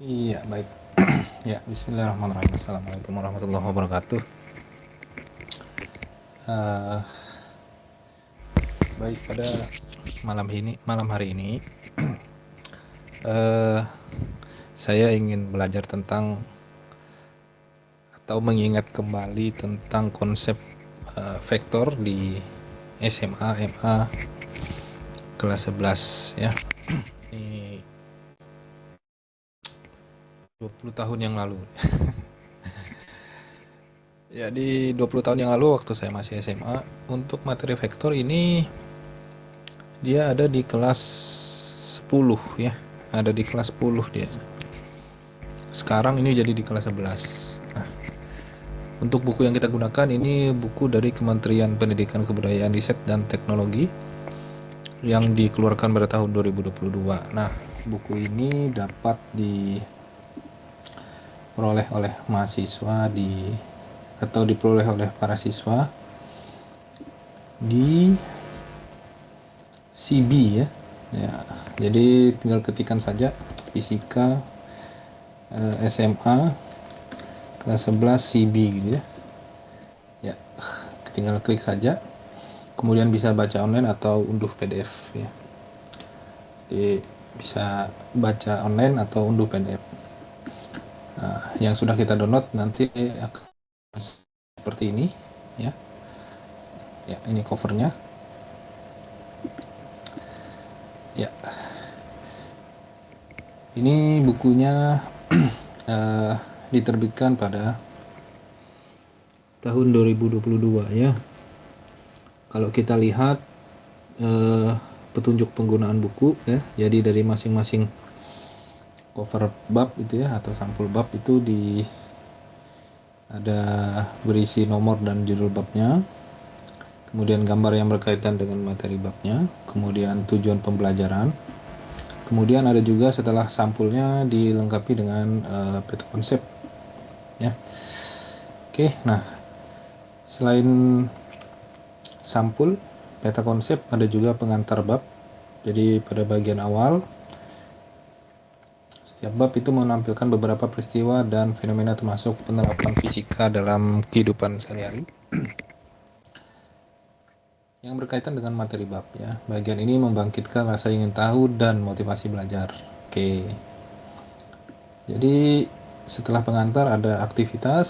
Iya, baik. Ya, bismillahirrahmanirrahim. Assalamualaikum warahmatullahi wabarakatuh. Eh, Baik, pada malam hari ini, eh, saya ingin belajar tentang atau mengingat kembali tentang konsep vektor di SMA, MA kelas 11 ya. Ini 20 tahun yang lalu. Ya, di 20 tahun yang lalu waktu saya masih SMA, untuk materi vektor ini dia ada di kelas 10 ya. Ada di kelas 10 dia. Sekarang ini jadi di kelas 11. Nah, untuk buku yang kita gunakan ini buku dari Kementerian Pendidikan Kebudayaan Riset dan Teknologi yang dikeluarkan pada tahun 2022. Nah, buku ini dapat diperoleh oleh mahasiswa atau diperoleh oleh para siswa di CB ya. Ya, jadi tinggal ketikkan saja fisika SMA kelas 11 CB gitu ya. Ya, tinggal klik saja. Kemudian bisa baca online atau unduh PDF ya. Jadi bisa baca online atau unduh PDF. Nah, yang sudah kita download nanti akan seperti ini ya. Ya, ini covernya. Ya. Ini bukunya diterbitkan pada tahun 2022 ya. Kalau kita lihat petunjuk penggunaan buku ya, jadi dari masing-masing cover bab itu ya atau sampul bab itu ada berisi nomor dan judul babnya, kemudian gambar yang berkaitan dengan materi babnya, kemudian tujuan pembelajaran, kemudian ada juga setelah sampulnya dilengkapi dengan peta konsep ya. Oke, nah selain sampul peta konsep ada juga pengantar bab. Jadi pada bagian awal setiap bab itu menampilkan beberapa peristiwa dan fenomena termasuk penerapan fisika dalam kehidupan sehari-hari yang berkaitan dengan materi bab ya. Bagian ini membangkitkan rasa ingin tahu dan motivasi belajar. Oke. Jadi setelah pengantar ada aktivitas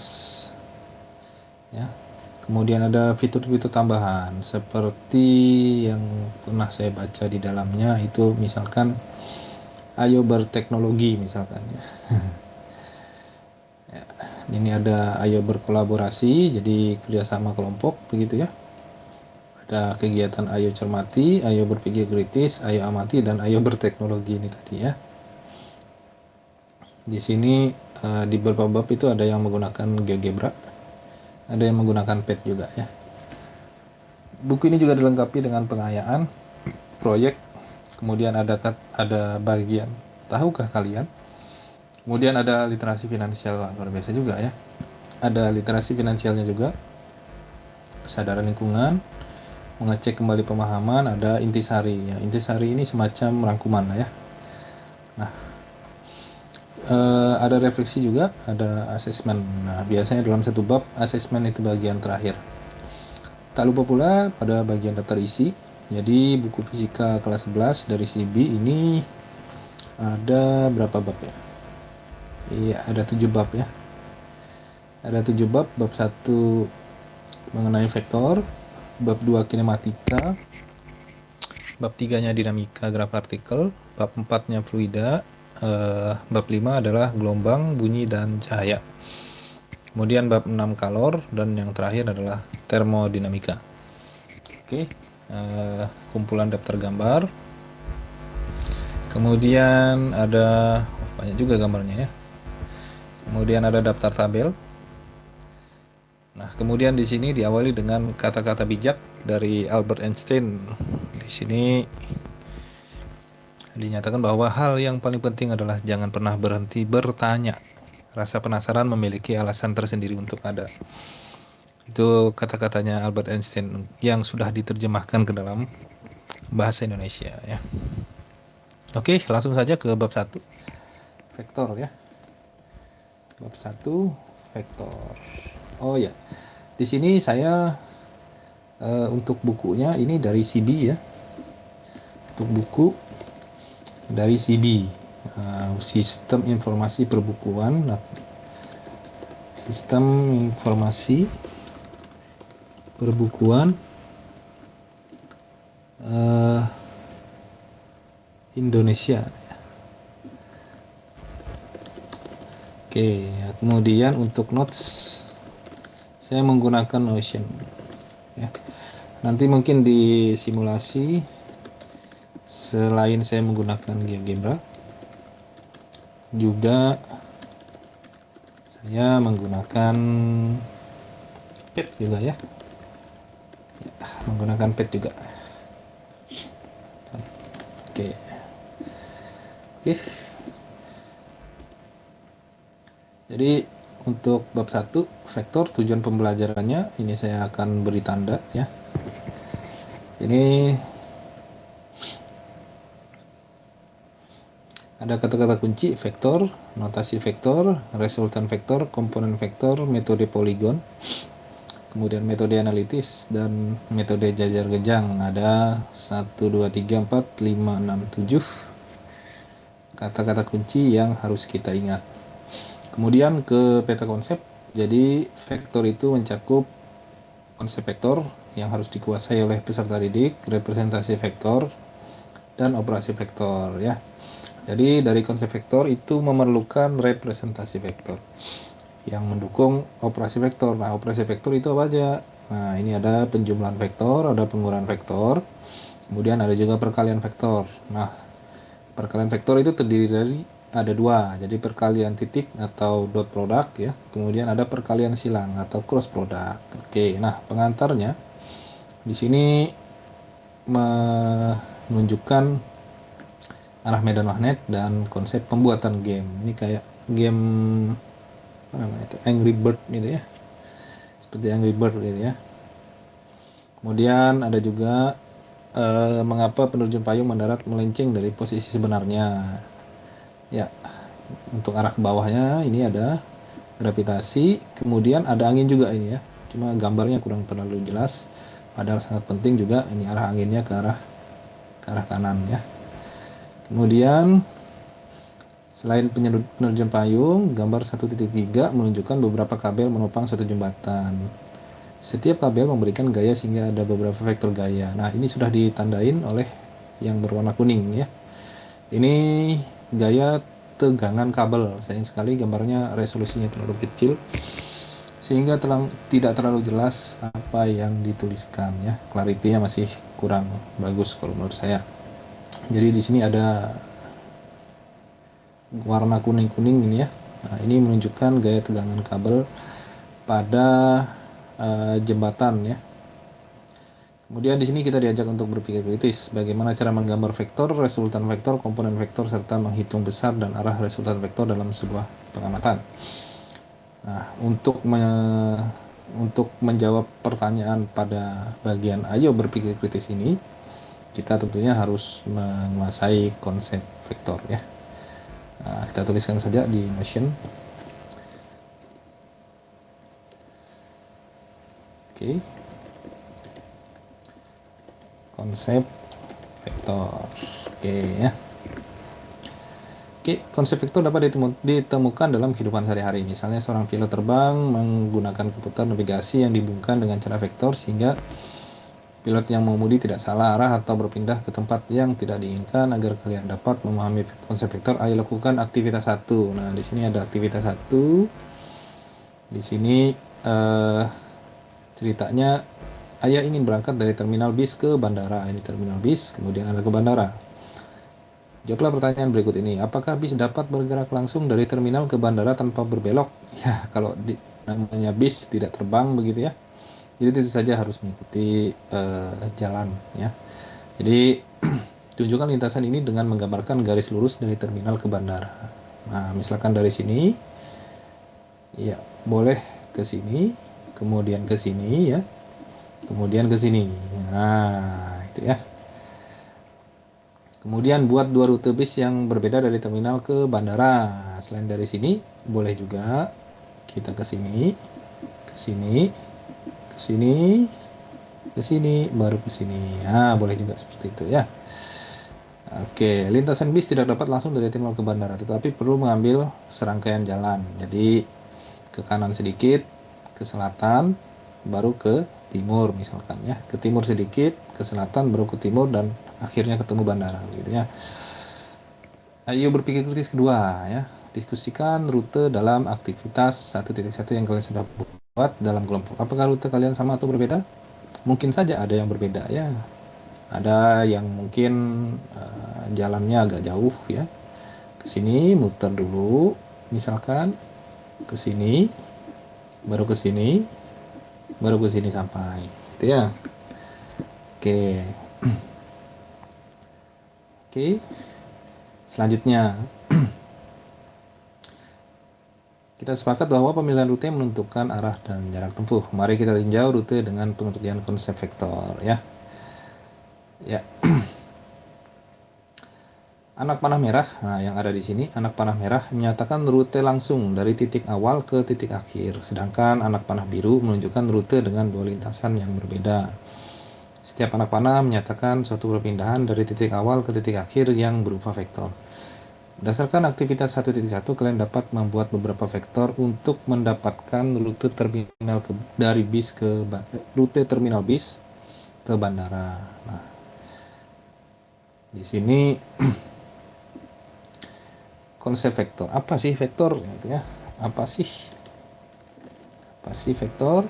ya. Kemudian ada fitur-fitur tambahan seperti yang pernah saya baca di dalamnya itu misalkan ayo berteknologi misalkan ya. Ya, ini ada ayo berkolaborasi jadi kerjasama kelompok begitu ya. Ada kegiatan ayo cermati, ayo berpikir kritis, ayo amati, dan ayo berteknologi ini tadi ya. Di sini di beberapa bab itu ada yang menggunakan GeoGebra, ada yang menggunakan PET juga ya. Buku ini juga dilengkapi dengan pengayaan, proyek, kemudian ada bagian tahukah kalian? Kemudian ada literasi finansial, luar biasa juga ya. Ada literasi finansialnya juga, kesadaran lingkungan, mengecek kembali pemahaman, ada intisari ya. Intisari ini semacam rangkuman lah ya. Nah, ada refleksi juga, ada asesmen. Nah, biasanya dalam satu bab asesmen itu bagian terakhir. Tak lupa pula pada bagian daftar isi. Jadi buku fisika kelas 11 dari CB ini ada berapa bab ya? Iya, ada 7 bab ya. Ada 7 bab. Bab 1 mengenai vektor, bab 2 kinematika, bab 3-nya dinamika graf partikel, bab 4-nya fluida, bab 5 adalah gelombang, bunyi, dan cahaya. Kemudian bab 6 kalor, dan yang terakhir adalah termodinamika. Oke, kumpulan daftar gambar. Kemudian ada banyak juga gambarnya ya. Kemudian ada daftar tabel. Nah, kemudian di sini diawali dengan kata-kata bijak dari Albert Einstein. Di sini dinyatakan bahwa hal yang paling penting adalah jangan pernah berhenti bertanya. Rasa penasaran memiliki alasan tersendiri untuk ada. Itu kata-katanya Albert Einstein yang sudah diterjemahkan ke dalam bahasa Indonesia ya. Oke, langsung saja ke bab 1. Vektor ya. Bab 1 vektor. Oh ya, di sini saya untuk bukunya ini dari CB ya. Untuk buku dari CB, Sistem Informasi Perbukuan. Sistem Informasi Perbukuan Indonesia. Oke, kemudian untuk notes saya menggunakan Notion ya. Nanti mungkin di simulasi selain saya menggunakan GeoGebra juga saya menggunakan pad juga ya, menggunakan pad juga. Oke. Jadi untuk bab 1 vektor, tujuan pembelajarannya ini saya akan beri tanda ya. Ini ada kata-kata kunci vektor, notasi vektor, resultan vektor, komponen vektor, metode poligon, kemudian metode analitis dan metode jajar genjang. Ada 1 2 3 4 5 6 7 kata-kata kunci yang harus kita ingat. Kemudian ke peta konsep. Jadi vektor itu mencakup konsep vektor yang harus dikuasai oleh peserta didik, representasi vektor, dan operasi vektor ya. Jadi dari konsep vektor itu memerlukan representasi vektor yang mendukung operasi vektor. Nah, operasi vektor itu apa aja? Nah, ini ada penjumlahan vektor, ada pengurangan vektor, kemudian ada juga perkalian vektor. Nah, perkalian vektor itu terdiri dari ada dua, jadi perkalian titik atau dot product ya, kemudian ada perkalian silang atau cross product. Oke, nah pengantarnya di sini menunjukkan arah medan magnet dan konsep pembuatan game. Ini kayak game apa namanya itu, Angry Bird gitu ya, seperti Angry Bird gitu ya. Kemudian ada juga mengapa penerjun payung mendarat melenceng dari posisi sebenarnya. Ya, untuk arah ke bawahnya ini ada gravitasi, kemudian ada angin juga ini ya. Cuma gambarnya kurang terlalu jelas. Padahal sangat penting juga ini arah anginnya ke arah kanan ya. Kemudian selain penerjun payung, gambar 1.3 menunjukkan beberapa kabel menopang suatu jembatan. Setiap kabel memberikan gaya sehingga ada beberapa vektor gaya. Nah, ini sudah ditandain oleh yang berwarna kuning ya. Ini gaya tegangan kabel. Sayang sekali gambarnya resolusinya terlalu kecil sehingga tidak terlalu jelas apa yang dituliskan ya. Clarity-nya masih kurang bagus kalau menurut saya. Jadi di sini ada warna kuning-kuning ini ya. Nah, ini menunjukkan gaya tegangan kabel pada jembatan ya. Kemudian di sini kita diajak untuk berpikir kritis, bagaimana cara menggambar vektor, resultan vektor, komponen vektor, serta menghitung besar dan arah resultan vektor dalam sebuah pengamatan. Nah, untuk menjawab pertanyaan pada bagian ayo berpikir kritis ini, kita tentunya harus menguasai konsep vektor ya. Nah, kita tuliskan saja di Notion. Oke. Konsep vektor. Oke ya. Oke, konsep vektor dapat ditemukan dalam kehidupan sehari-hari. Misalnya seorang pilot terbang menggunakan komputer navigasi yang dihubungkan dengan cara vektor sehingga pilot yang mengemudi tidak salah arah atau berpindah ke tempat yang tidak diinginkan. Agar kalian dapat memahami konsep vektor, ayo lakukan aktivitas 1. Nah, di sini ada aktivitas 1. Di sini ceritanya ayah ingin berangkat dari terminal bis ke bandara. Ini terminal bis, kemudian ada ke bandara. Jawablah pertanyaan berikut ini. Apakah bis dapat bergerak langsung dari terminal ke bandara tanpa berbelok? Ya, kalau namanya bis tidak terbang begitu ya. Jadi tentu saja harus mengikuti jalan ya. Jadi tunjukkan lintasan ini dengan menggambarkan garis lurus dari terminal ke bandara. Nah, misalkan dari sini, ya boleh ke sini, kemudian ke sini ya, kemudian ke sini. Nah, itu ya. Kemudian buat 2 rute bis yang berbeda dari terminal ke bandara. Selain dari sini, boleh juga kita ke sini, ke sini, ke sini, ke sini, baru ke sini. Nah, boleh juga seperti itu ya. Oke, lintasan bis tidak dapat langsung dari terminal ke bandara, tetapi perlu mengambil serangkaian jalan. Jadi ke kanan sedikit, ke selatan, baru ke timur misalkan ya. Ke timur sedikit, ke selatan, baru ke timur, dan akhirnya ketemu bandara gitu ya. Ayo berpikir kritis kedua ya. Diskusikan rute dalam aktivitas 1.1 yang kalian sudah buat dalam kelompok. Apakah rute kalian sama atau berbeda? Mungkin saja ada yang berbeda ya. Ada yang mungkin jalannya agak jauh ya. Ke sini muter dulu, misalkan ke sini, baru ke sini, baru ke sini sampai. Gitu ya. Oke. Oke. Selanjutnya, kita sepakat bahwa pemilihan rute menentukan arah dan jarak tempuh. Mari kita tinjau rute dengan pengertian konsep vektor ya. Ya. Anak panah merah, nah yang ada di sini, anak panah merah menyatakan rute langsung dari titik awal ke titik akhir, sedangkan anak panah biru menunjukkan rute dengan dua lintasan yang berbeda. Setiap anak panah menyatakan suatu perpindahan dari titik awal ke titik akhir yang berupa vektor. Berdasarkan aktivitas 1.1, kalian dapat membuat beberapa vektor untuk mendapatkan rute terminal dari bis ke rute terminal bis ke bandara. Nah, di sini konsep vektor. Apa sih vektor? Gitu ya. Apa sih? Apa sih vektor?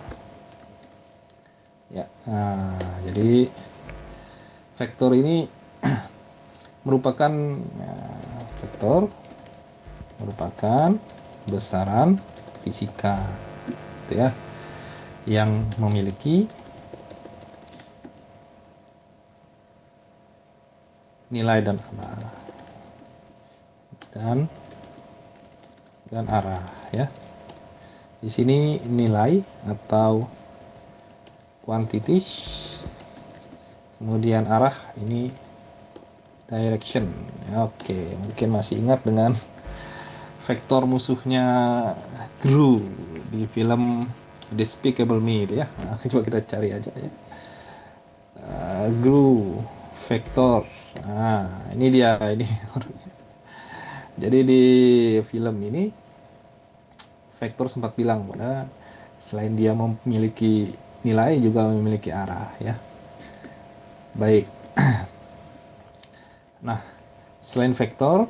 Ya. Nah, jadi vektor ini merupakan vektor merupakan besaran fisika, gitu ya, yang memiliki nilai dan arah dan arah ya. Di sini nilai atau quantity, kemudian arah ini direction. Oke, mungkin masih ingat dengan vektor musuhnya Gru di film Despicable Me itu ya. Nah, coba kita cari aja ya. Gru vektor. Nah, ini dia ini. Jadi di film ini vektor sempat bilang pada selain dia memiliki nilai juga memiliki arah ya. Baik. Nah, selain vektor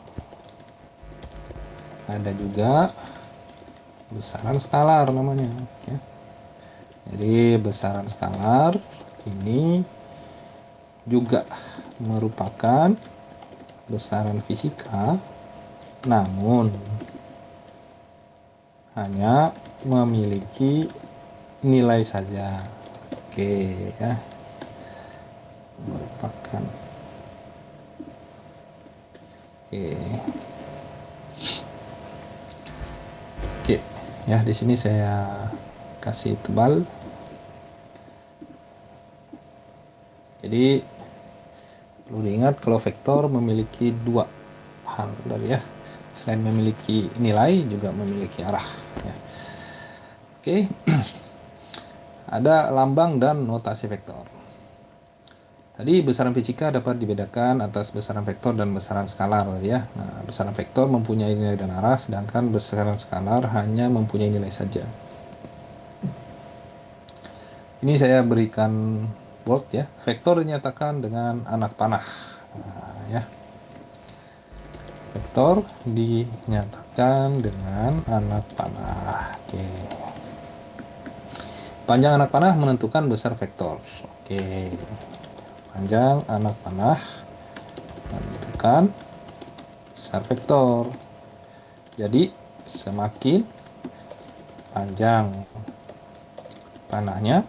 ada juga besaran skalar namanya ya. Jadi besaran skalar ini juga merupakan besaran fisika, namun hanya memiliki nilai saja. Oke ya, merupakan. Oke ya, di sini saya kasih tebal. Jadi perlu diingat kalau vektor memiliki dua hal tadi ya. Selain memiliki nilai juga memiliki arah ya. Oke. Ada lambang dan notasi vektor. Tadi besaran fisika dapat dibedakan atas besaran vektor dan besaran skalar ya. Nah, besaran vektor mempunyai nilai dan arah, sedangkan besaran skalar hanya mempunyai nilai saja. Ini saya berikan bold ya. Vektor dinyatakan dengan anak panah. Nah, ya. Vektor dinyatakan dengan anak panah. Oke. Panjang anak panah menentukan besar vektor. Oke. Panjang anak panah menentukan besar vektor. Jadi semakin panjang panahnya,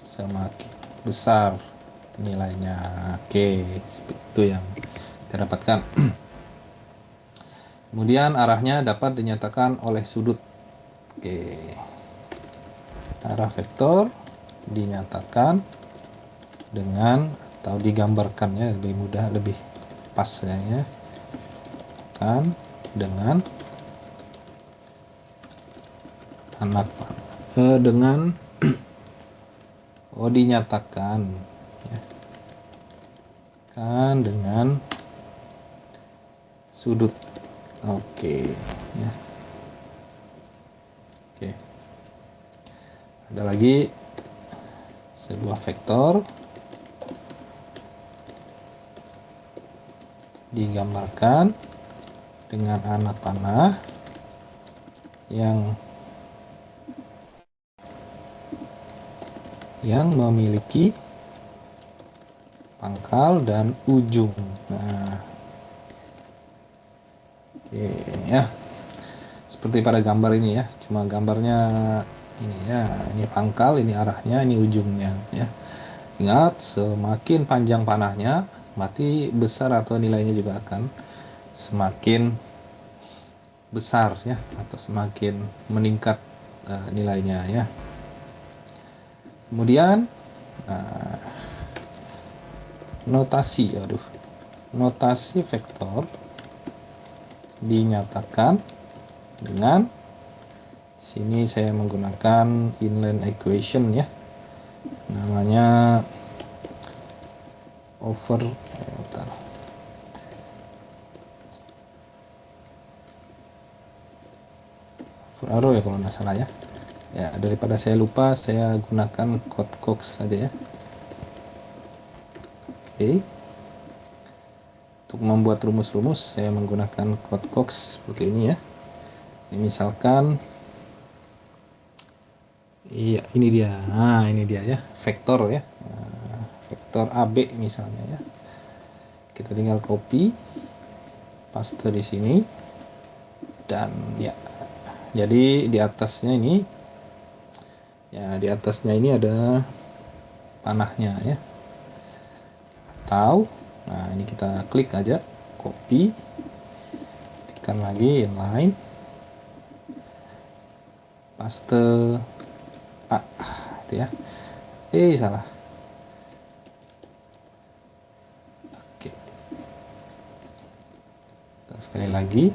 semakin besar nilainya. Oke, itu yang kita dapatkan. Kemudian arahnya dapat dinyatakan oleh sudut. Oke. Arah vektor dinyatakan dengan atau digambarkannya lebih mudah, lebih pas ya, kan dengan anak dengan dinyatakan ya, kan dengan sudut. Oke ya. Oke, ada lagi sebuah vektor digambarkan dengan anak panah yang memiliki pangkal dan ujung. Nah, oke ya, seperti pada gambar ini ya, cuma gambarnya ini ya, ini pangkal, ini arahnya, ini ujungnya ya. Ingat, semakin panjang panahnya berarti besar atau nilainya juga akan semakin besar ya, atau semakin meningkat nilainya ya. Kemudian notasi vektor dinyatakan dengan, sini saya menggunakan inline equation ya, namanya over arrow ya kalau nggak salah ya. Ya, daripada saya lupa, saya gunakan code Cox saja ya. Oke. Untuk membuat rumus-rumus saya menggunakan code Cox seperti ini ya. Ini misalkan, iya ini dia. Nah, ini dia ya, vektor ya. Nah, vektor AB misalnya ya. Kita tinggal copy, paste di sini, dan ya. Jadi di atasnya ini ya, di atasnya ini ada panahnya ya. Atau nah, ini kita klik aja, copy, tekan lagi inline, paste A itu ya. Salah. Oke. Sekali lagi.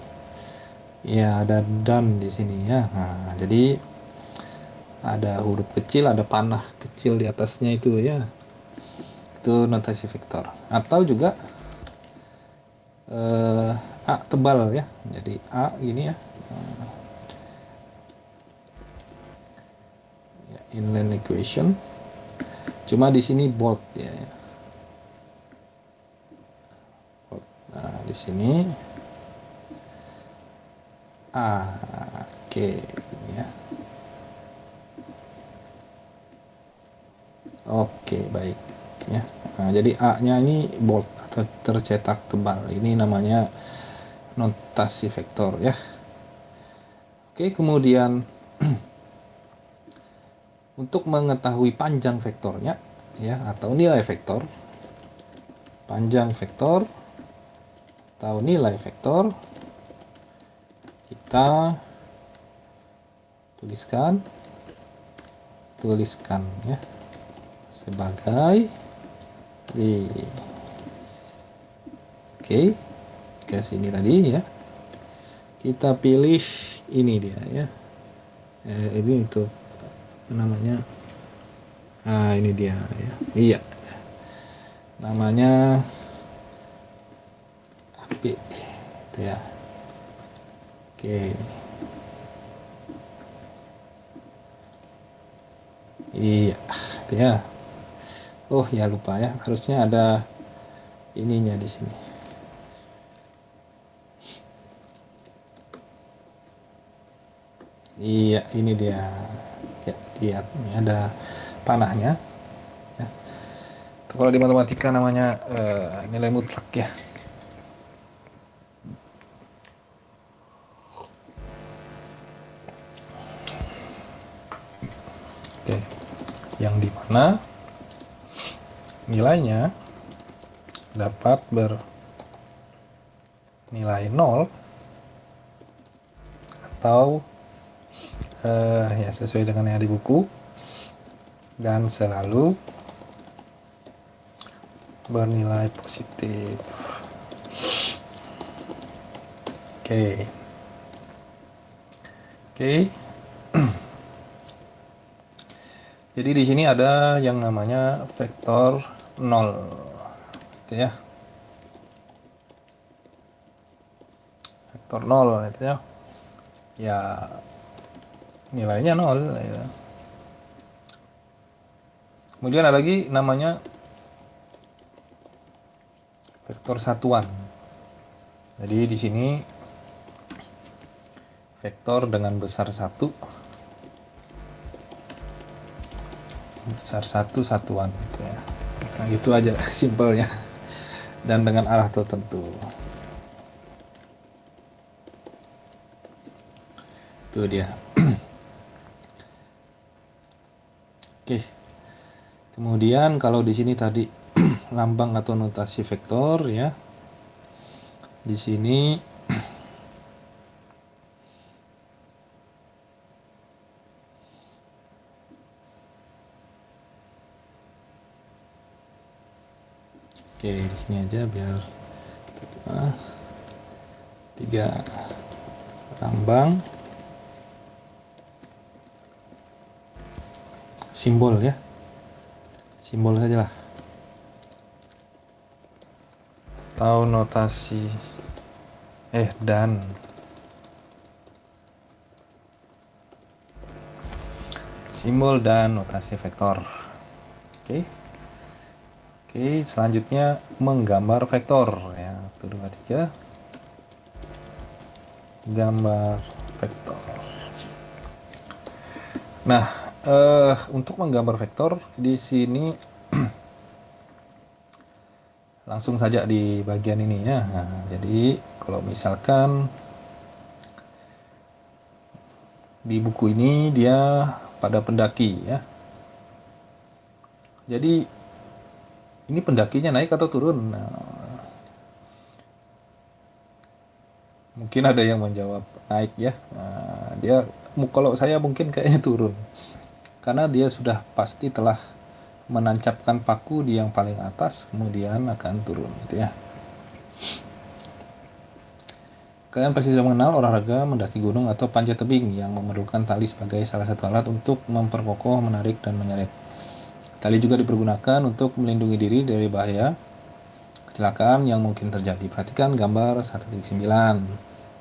Ya, ada dan di sini ya. Nah, jadi ada huruf kecil, ada panah kecil di atasnya itu ya. Itu notasi vektor. Atau juga A tebal ya. Jadi A ini ya. Inline equation. Cuma di sini bold ya. Nah, di sini oke ini ya. Oke, baik ya. Nah, jadi A-nya ini bold atau tercetak tebal. Ini namanya notasi vektor ya. Oke, kemudian untuk mengetahui panjang vektornya ya, atau nilai vektor, panjang vektor atau nilai vektor, kita tuliskan ya sebagai di oke, ke sini tadi ya, kita pilih ini dia ya, ini untuk namanya, ini dia ya, iya namanya AP itu ya. Oke, iya itu ya. Oh ya, lupa ya, harusnya ada ininya di sini. Iya, ini dia ya, lihat ini ada panahnya ya. Kalau di matematika namanya nilai mutlak ya. Oke, yang dimana nilainya dapat bernilai 0 atau ya sesuai dengan yang di buku, dan selalu bernilai positif. Oke. Oke. Jadi di sini ada yang namanya vektor 0. Gitu ya. Vektor 0 itu ya. Ya nilainya 0 ya. Kemudian ada lagi namanya vektor satuan. Jadi di sini vektor dengan besar 1, besar 1 satuan gitu ya. Nah, gitu aja simpelnya. Dan dengan arah tertentu. Itu dia. Oke. Kemudian kalau di sini tadi lambang atau notasi vektor ya. Di sini oke, di sini aja biar 3 lambang simbol ya. Simbol saja lah. Atau notasi dan simbol dan notasi vektor. Oke. Oke, selanjutnya menggambar vektor ya. 1 2 3. Gambar vektor. Nah, untuk menggambar vektor di sini langsung saja di bagian ini ya. Nah, jadi kalau misalkan di buku ini dia pada pendaki ya. Jadi ini pendakinya naik atau turun? Nah, mungkin ada yang menjawab naik ya. Nah, dia kalau saya mungkin kayaknya turun. Karena dia sudah pasti telah menancapkan paku di yang paling atas, kemudian akan turun gitu ya. Kalian pasti sudah mengenal olahraga mendaki gunung atau panjat tebing yang memerlukan tali sebagai salah satu alat untuk memperkokoh, menarik, dan menyeret. Tali juga dipergunakan untuk melindungi diri dari bahaya kecelakaan yang mungkin terjadi. Perhatikan gambar 1.9.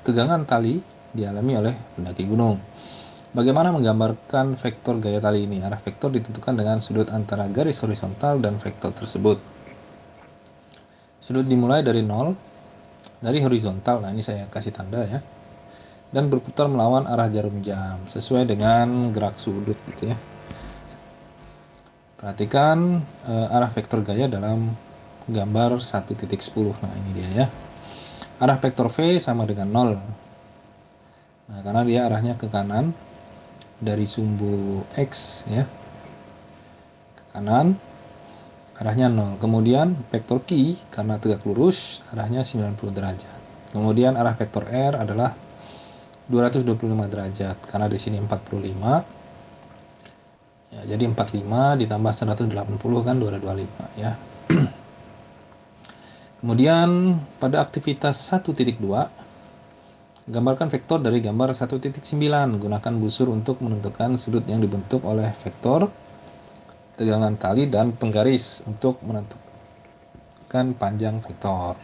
Tegangan tali dialami oleh pendaki gunung. Bagaimana menggambarkan vektor gaya tali ini? Arah vektor ditentukan dengan sudut antara garis horizontal dan vektor tersebut. Sudut dimulai dari 0, dari horizontal, nah ini saya kasih tanda ya, dan berputar melawan arah jarum jam sesuai dengan gerak sudut gitu ya. Perhatikan arah vektor gaya dalam gambar 1.10. Nah ini dia ya. Arah vektor V sama dengan 0. Nah karena dia arahnya ke kanan dari sumbu X ya, ke kanan arahnya 0. Kemudian vektor Q karena tegak lurus arahnya 90 derajat. Kemudian arah vektor R adalah 225 derajat karena di sini 45. Ya, jadi 45 ditambah 180 kan 225 ya. Kemudian pada aktivitas 1.2 gambarkan vektor dari gambar 1.9. Gunakan busur untuk menentukan sudut yang dibentuk oleh vektor, tegangan tali, dan penggaris untuk menentukan panjang vektor.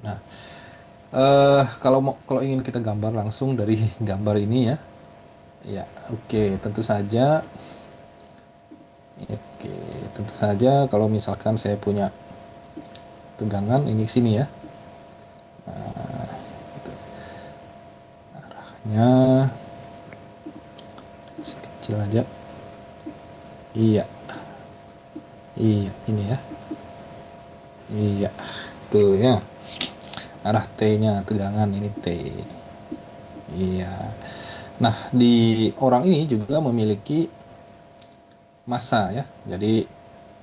Nah, kalau ingin kita gambar langsung dari gambar ini ya. Ya, oke, tentu saja. Oke, tentu saja kalau misalkan saya punya tegangan ini ke sini ya. Nah, arahnya kecil aja. Iya. Iya, ini ya. Iya, tuh ya. Arah T-nya tegangan ini T. Iya. Nah, di orang ini juga memiliki massa ya. Jadi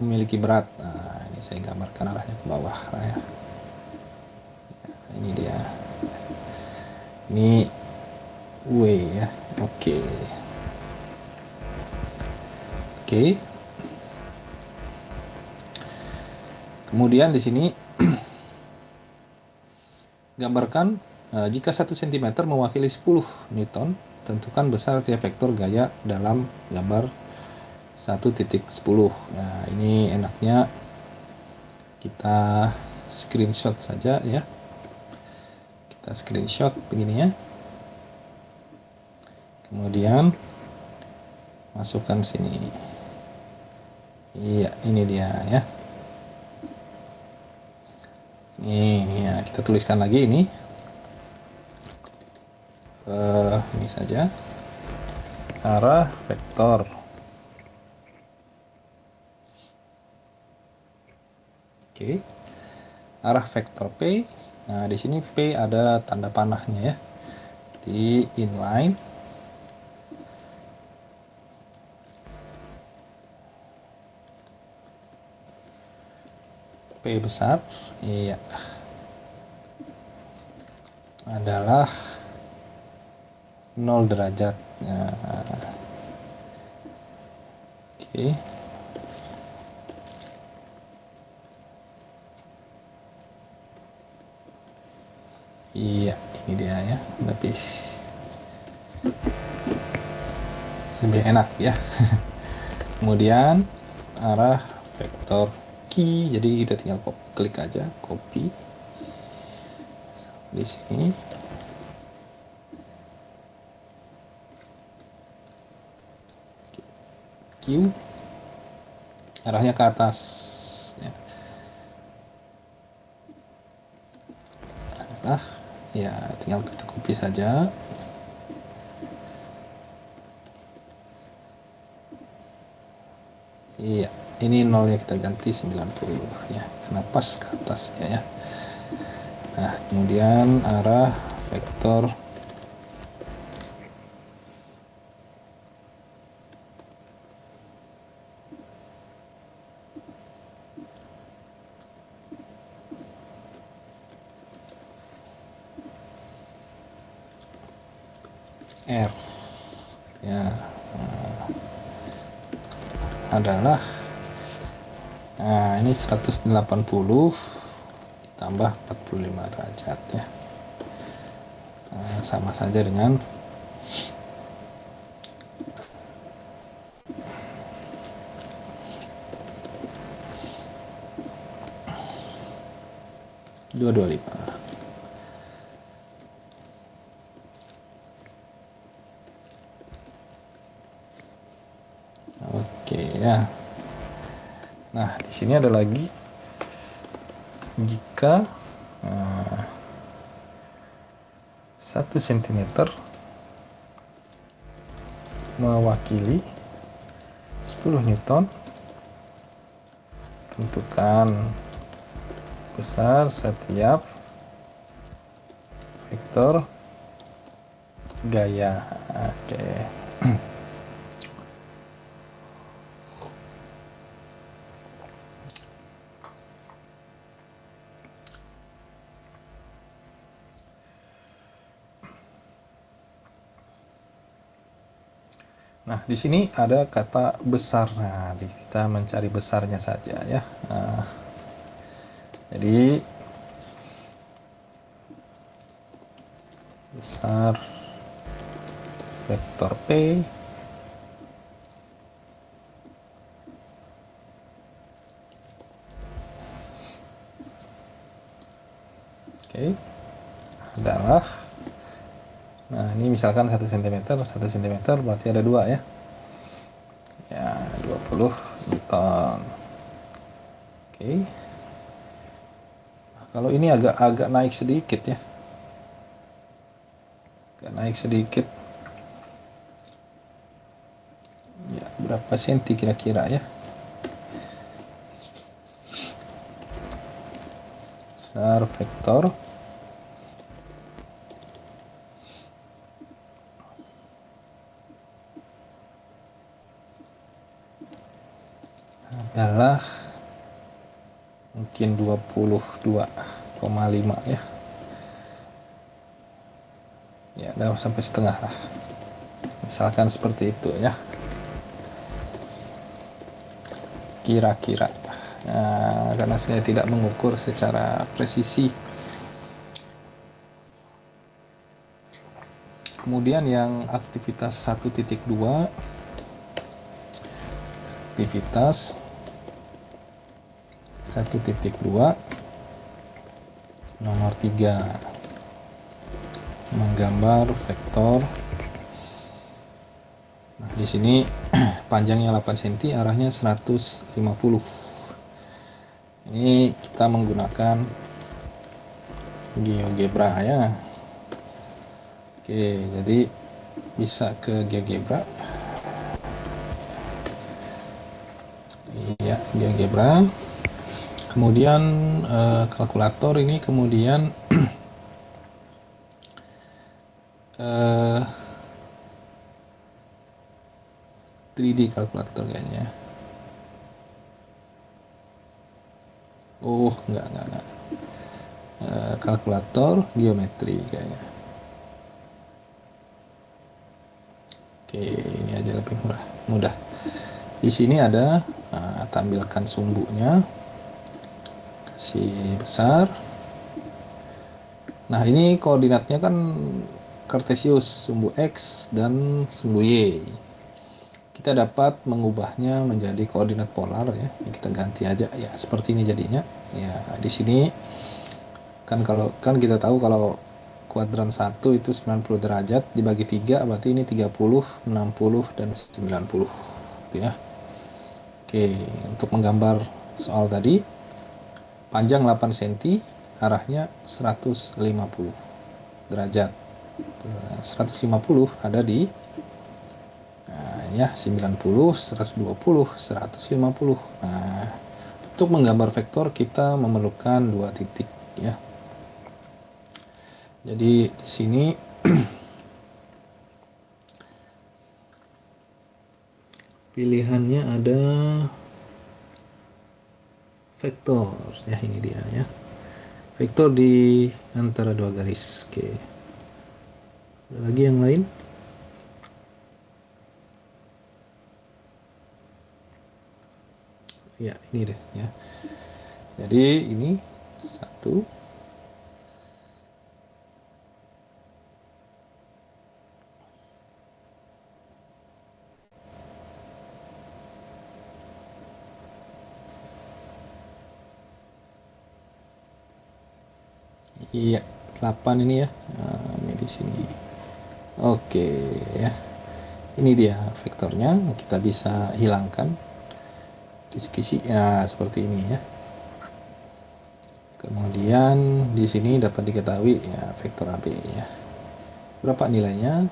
memiliki berat. Nah, ini saya gambarkan arahnya ke bawah lah ya. Ini dia. Ini W ya. Oke. Oke. Kemudian di sini Gambarkan jika 1 cm mewakili 10 Newton, tentukan besar tiap vektor gaya dalam gambar 1.10. Nah, ini enaknya kita screenshot saja ya. Kita screenshot begini ya. Kemudian masukkan sini. Iya, ini dia ya. Ini ya, kita tuliskan lagi ini. Ini saja. Arah vektor. Oke. Arah vektor P. Nah, di sini P ada tanda panahnya ya. Di inline. P besar. Iya. Adalah 0 derajat. Nah, oke. Iya, ini dia ya. Lebih enak ya. Kemudian arah vektor key, jadi kita tinggal klik aja, copy di sini. Q arahnya ke atas ya. Ya tinggal kita copy saja. Iya, ini nolnya kita ganti 90 ya, karena pas ke atas ya. Nah, kemudian arah vektor R ya, adalah, nah ini 180 tambah 45 derajat ya. Nah, sama saja dengan dua 25. Oke ya. Nah, di sini ada lagi, jika 1 cm mewakili 10 Newton, tentukan besar setiap vektor gaya. Oke. Nah, di sini ada kata besar. Nah, kita mencari besarnya saja ya. Nah, jadi besar vektor P adalah, nah ini misalkan 1 cm berarti ada 2 ya. Ya, 20 Newton. Oke. Nah, kalau ini agak naik sedikit ya. Agak naik sedikit. Ya, berapa senti kira-kira ya? Besar vektor adalah mungkin 22,5 ya. Ya, udah sampai setengah lah. Misalkan seperti itu ya. Kira-kira. Nah, karena saya tidak mengukur secara presisi. Kemudian yang aktivitas 1.2, aktivitas 1.2 nomor 3, menggambar vektor. Nah, di sini panjangnya 8 cm, arahnya 150. Ini kita menggunakan GeoGebra ya. Oke, jadi bisa ke GeoGebra. Iya, GeoGebra. Kemudian kalkulator ini kemudian 3D kalkulator kayaknya. Oh, enggak. Kalkulator geometri kayaknya. Oke, ini aja lebih mudah. Di sini ada, tampilkan sumbunya, kasih besar. Nah, ini koordinatnya kan kartesius, sumbu X dan sumbu Y. Kita dapat mengubahnya menjadi koordinat polar ya. Kita ganti aja ya, seperti ini jadinya. Ya, di sini kan kita tahu kalau kuadran 1 itu 90 derajat dibagi 3, berarti ini 30, 60 dan 90 gitu ya. Oke, untuk menggambar soal tadi, panjang 8 cm, arahnya 150 derajat. 150 ada di, ya 90, 120, 150. Nah, untuk menggambar vektor kita memerlukan 2 titik ya. Jadi di sini pilihannya ada vektor ya, ini dia ya. Vektor di antara 2 garis. Oke. Ada lagi yang lain? Ya, ini deh ya. Jadi ini 1, iya 8 ini ya. Nah, ini di sini. Oke ya. Ini dia vektornya, kita bisa hilangkan kisi-kisi ya, seperti ini ya. Kemudian di sini dapat diketahui ya vektor AB ya. Berapa nilainya?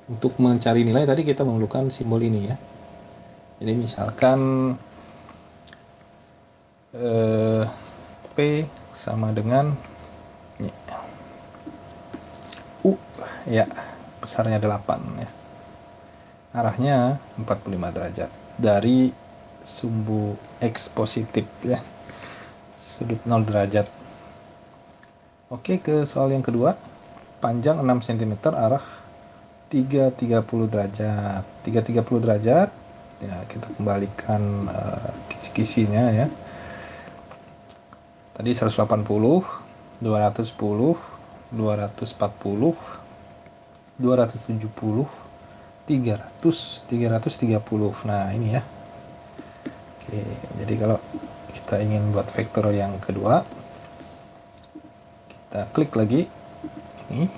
Untuk mencari nilai tadi kita memerlukan simbol ini ya. Jadi misalkan P sama dengan ini, U ya, besarnya 8 ya. Arahnya 45 derajat dari sumbu X positif ya, sudut 0 derajat. Oke, ke soal yang kedua, panjang 6 cm, arah 330 derajat. 330 derajat ya, kita kembalikan kisi-kisinya ya. Tadi 180, 210, 240, 270, 300, 330. Nah, ini ya. Oke, jadi kalau kita ingin buat vektor yang kedua, kita klik lagi ini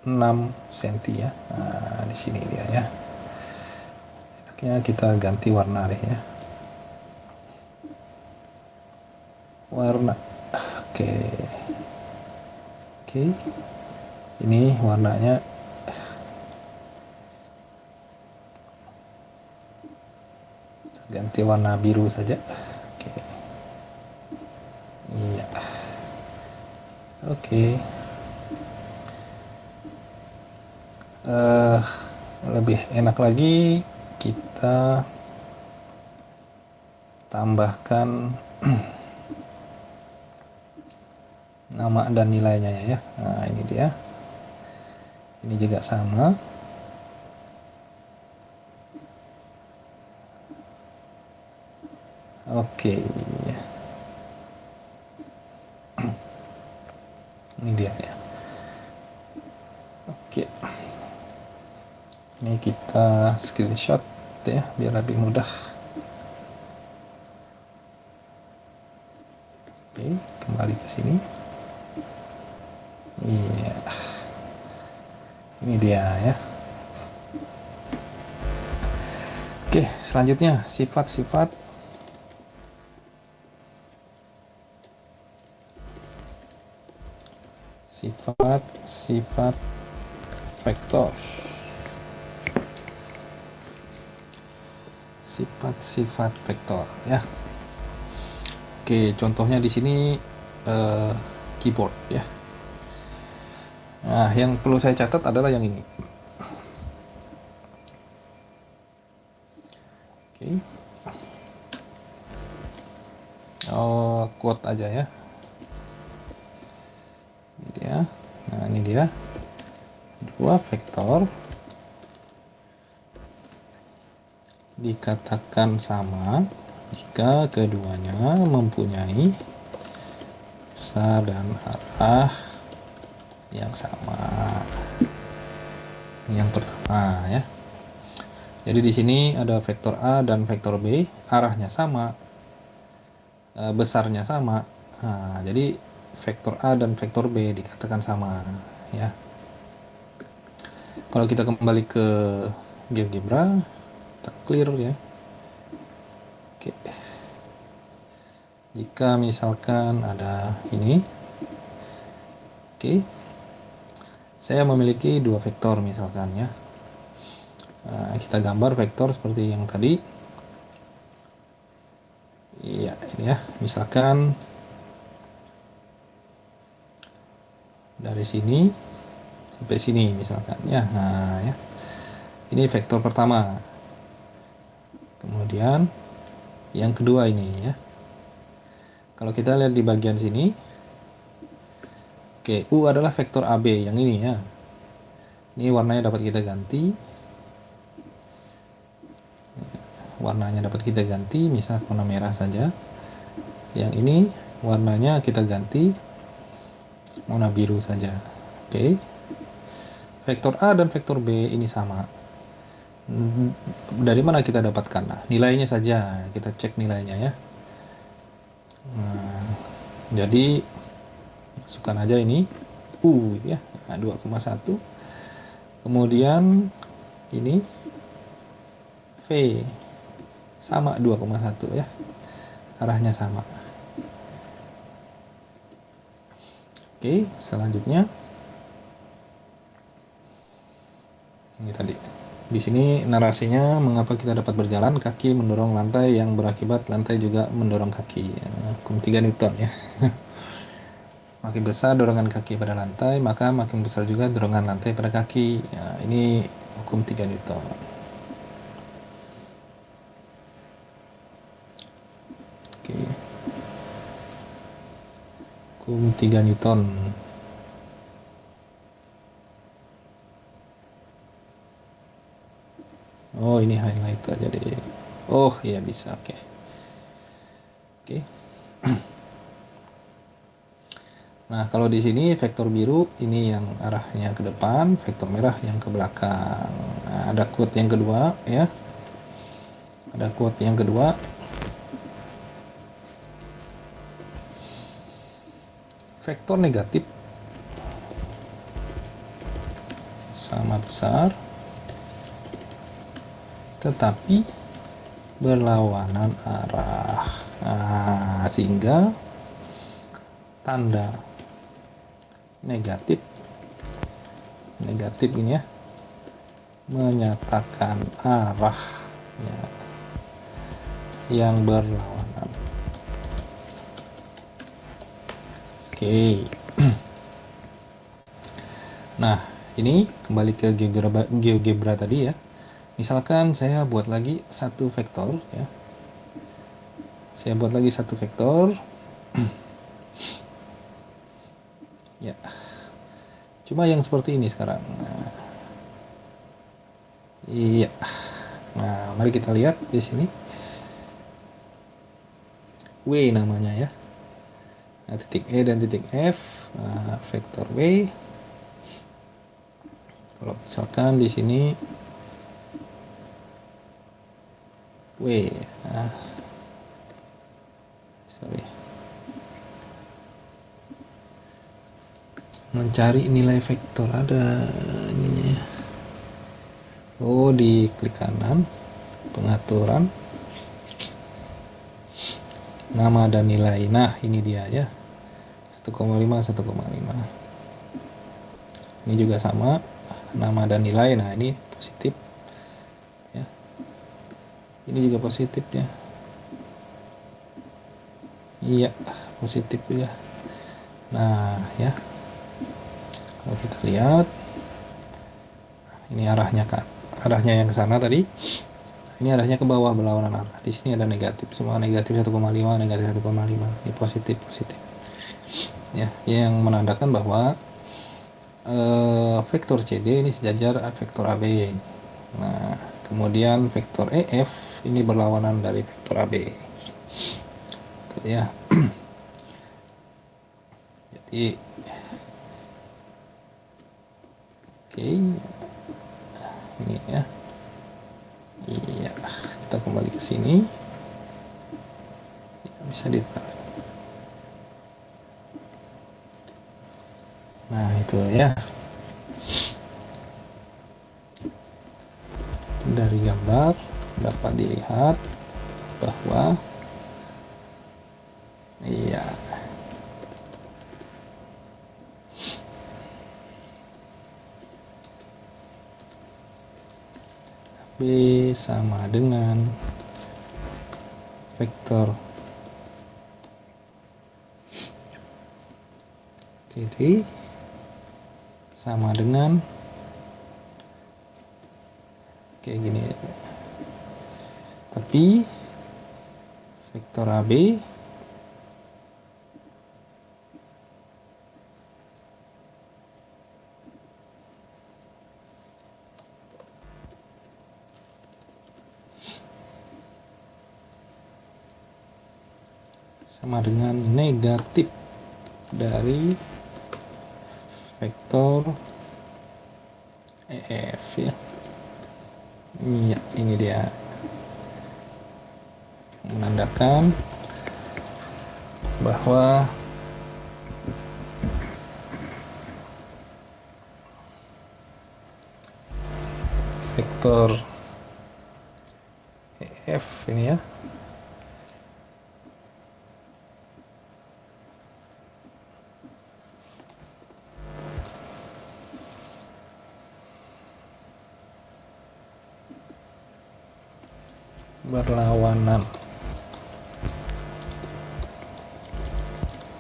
6 cm ya. Nah, di sini dia ya. Enaknya kita ganti warna deh ya. Warna. Oke. Ini warnanya ganti warna biru saja. Oke. Iya. Oke. Lebih enak lagi kita tambahkan nama dan nilainya ya. Nah, ini dia. Ini juga sama. Oke. screenshot ya biar lebih mudah. Oke, kembali ke sini. Iya, ini dia ya. Oke, selanjutnya sifat-sifat vektor. Sifat-sifat vektor ya. Oke, contohnya di sini keyboard ya. Nah, yang perlu saya catat adalah yang ini. Oke. Quote aja ya. Ini dia. Nah, ini dia. Dua vektor dikatakan sama jika keduanya mempunyai besar dan arah yang sama. Yang pertama ya. Jadi di sini ada vektor A dan vektor B, arahnya sama, besarnya sama. Nah, jadi vektor A dan vektor B dikatakan sama ya. Kalau kita kembali ke GeoGebra, kita clear ya. Oke. Jika misalkan ada ini, oke, saya memiliki dua vektor misalkan ya. Nah, kita gambar vektor seperti yang tadi. Iya, ini ya. Misalkan dari sini sampai sini misalkan ya. Nah, ya. Ini vektor pertama. Kemudian yang kedua ini ya. Kalau kita lihat di bagian sini, oke, U adalah vektor AB yang ini ya. Ini warnanya dapat kita ganti. Warnanya dapat kita ganti, misal warna merah saja. Yang ini warnanya kita ganti warna biru saja. Oke. Vektor A dan vektor B ini sama. Dari mana kita dapatkan? Nah, nilainya saja. Kita cek nilainya ya. Nah, jadi masukkan aja ini U ya. Nah, 2,1. Kemudian ini V sama 2,1 ya. Arahnya sama. Oke, selanjutnya ini tadi. Di sini narasinya mengapa kita dapat berjalan, kaki mendorong lantai yang berakibat lantai juga mendorong kaki. Hukum 3 Newton ya. Makin besar dorongan kaki pada lantai, maka makin besar juga dorongan lantai pada kaki. Ya, ini hukum 3 Newton. Oke. Hukum 3 Newton. Oh, ini highlighter jadi. Oh, iya bisa. Oke. Oke. Nah, kalau di sini vektor biru ini yang arahnya ke depan, vektor merah yang ke belakang. Nah, ada quote yang kedua ya. Ada quote yang kedua. Vektor negatif sama besar tetapi berlawanan arah. Nah, sehingga tanda negatif ini ya menyatakan arahnya yang berlawanan. Oke. Nah, ini kembali ke GeoGebra tadi ya. Misalkan saya buat lagi satu vektor ya. Saya buat lagi satu vektor. Ya. Cuma yang seperti ini sekarang. Nah, iya. Nah, mari kita lihat di sini. W namanya ya. Nah, titik E dan titik F, nah, vektor W. Kalau misalkan di sini W. Nah, sorry. Mencari nilai vektor ada ininya. Oh, di klik kanan, pengaturan, nama dan nilai. Nah, ini dia ya. 1,5, 1,5. Ini juga sama, nama dan nilai. Nah, ini positif ya. Ini juga positif ya. Iya, positif ya. Nah, ya. Kalau kita lihat, ini arahnya kan, arahnya yang ke sana tadi. Ini arahnya ke bawah berlawanan arah. Di sini ada negatif, semua negatif 1,5, negatif 1,5. Ini positif, positif. Ya, yang menandakan bahwa vektor CD ini sejajar vektor AB. Nah, kemudian vektor EF ini berlawanan dari vektor AB. Itu ya. Jadi oke. Ini ya. Iya, kita kembali ke sini. Ya, bisa ditarik. Nah, itu ya. Dari gambar dapat dilihat bahwa iya, B sama dengan vektor CD sama dengan kayak gini. Tapi vektor AB sama dengan negatif dari vektor EF ya. Iya, ini dia menandakan bahwa vektor EF ini ya berlawanan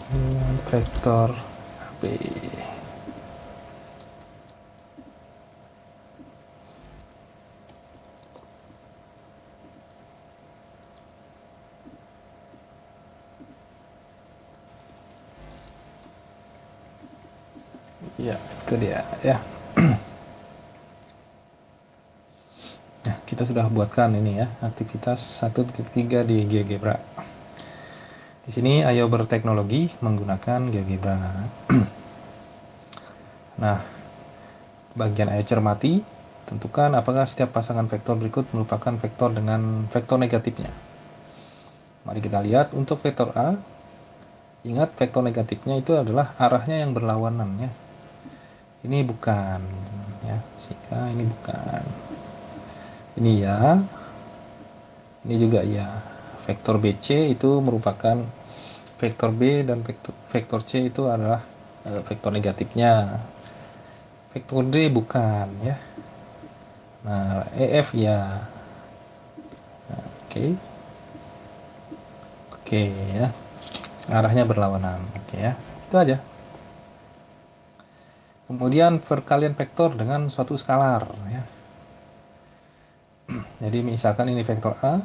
dengan vektor AB. Ya, itu dia ya. Nah, kita sudah buatkan ini ya, aktivitas 1.3 di GeoGebra. Di sini ayo berteknologi menggunakan GeoGebra. Nah, bagian ayo cermati, tentukan apakah setiap pasangan vektor berikut merupakan vektor dengan vektor negatifnya. Mari kita lihat untuk vektor A. Ingat vektor negatifnya itu adalah arahnya yang berlawanan ya. Ini bukan ya, sehingga ini bukan. Ini ya. Ini juga ya. Vektor BC itu merupakan vektor B dan vektor C itu adalah vektor negatifnya. Vektor D bukan ya. Nah, EF ya. Nah, oke. Oke ya. Arahnya berlawanan. Oke ya. Itu aja. Kemudian perkalian vektor dengan suatu skalar ya. Jadi misalkan ini vektor A,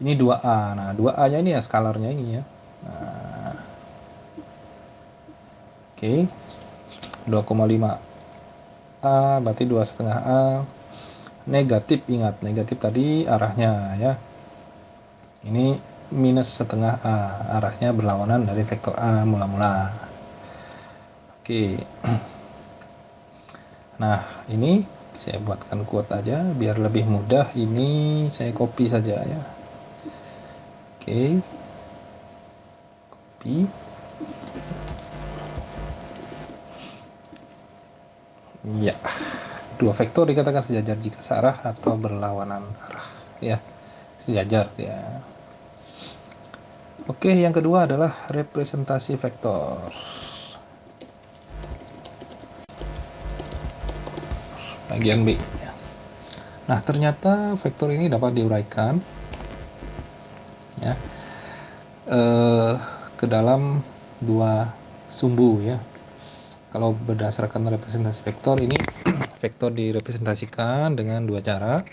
ini 2A. Nah, 2A-nya ini ya skalarnya ini ya. Nah, oke. 2,5 A berarti 2,5 A. Negatif, ingat negatif tadi arahnya ya. Ini minus setengah A, arahnya berlawanan dari vektor A mula-mula. Oke. Nah, ini Saya buatkan quote aja biar lebih mudah. Ini saya copy saja ya. Oke, copy. Ya, dua vektor dikatakan sejajar jika searah atau berlawanan arah. Ya, sejajar ya. Oke, yang kedua adalah representasi vektor. Bagian B. Nah, ternyata vektor ini dapat diuraikan ya ke dalam dua sumbu ya. Kalau berdasarkan representasi vektor ini, vektor direpresentasikan dengan dua cara,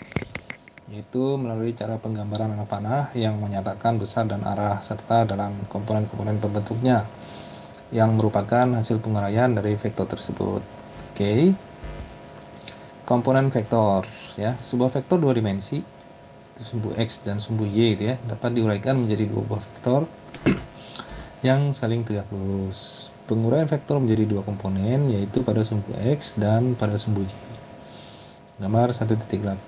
yaitu melalui cara penggambaran anak panah yang menyatakan besar dan arah serta dalam komponen-komponen pembentuknya yang merupakan hasil penguraian dari vektor tersebut. Oke. Komponen vektor ya, sebuah vektor dua dimensi itu sumbu x dan sumbu y ya, dapat diuraikan menjadi dua buah vektor yang saling tegak lurus. Penguraian vektor menjadi dua komponen, yaitu pada sumbu x dan pada sumbu y. Gambar 1.18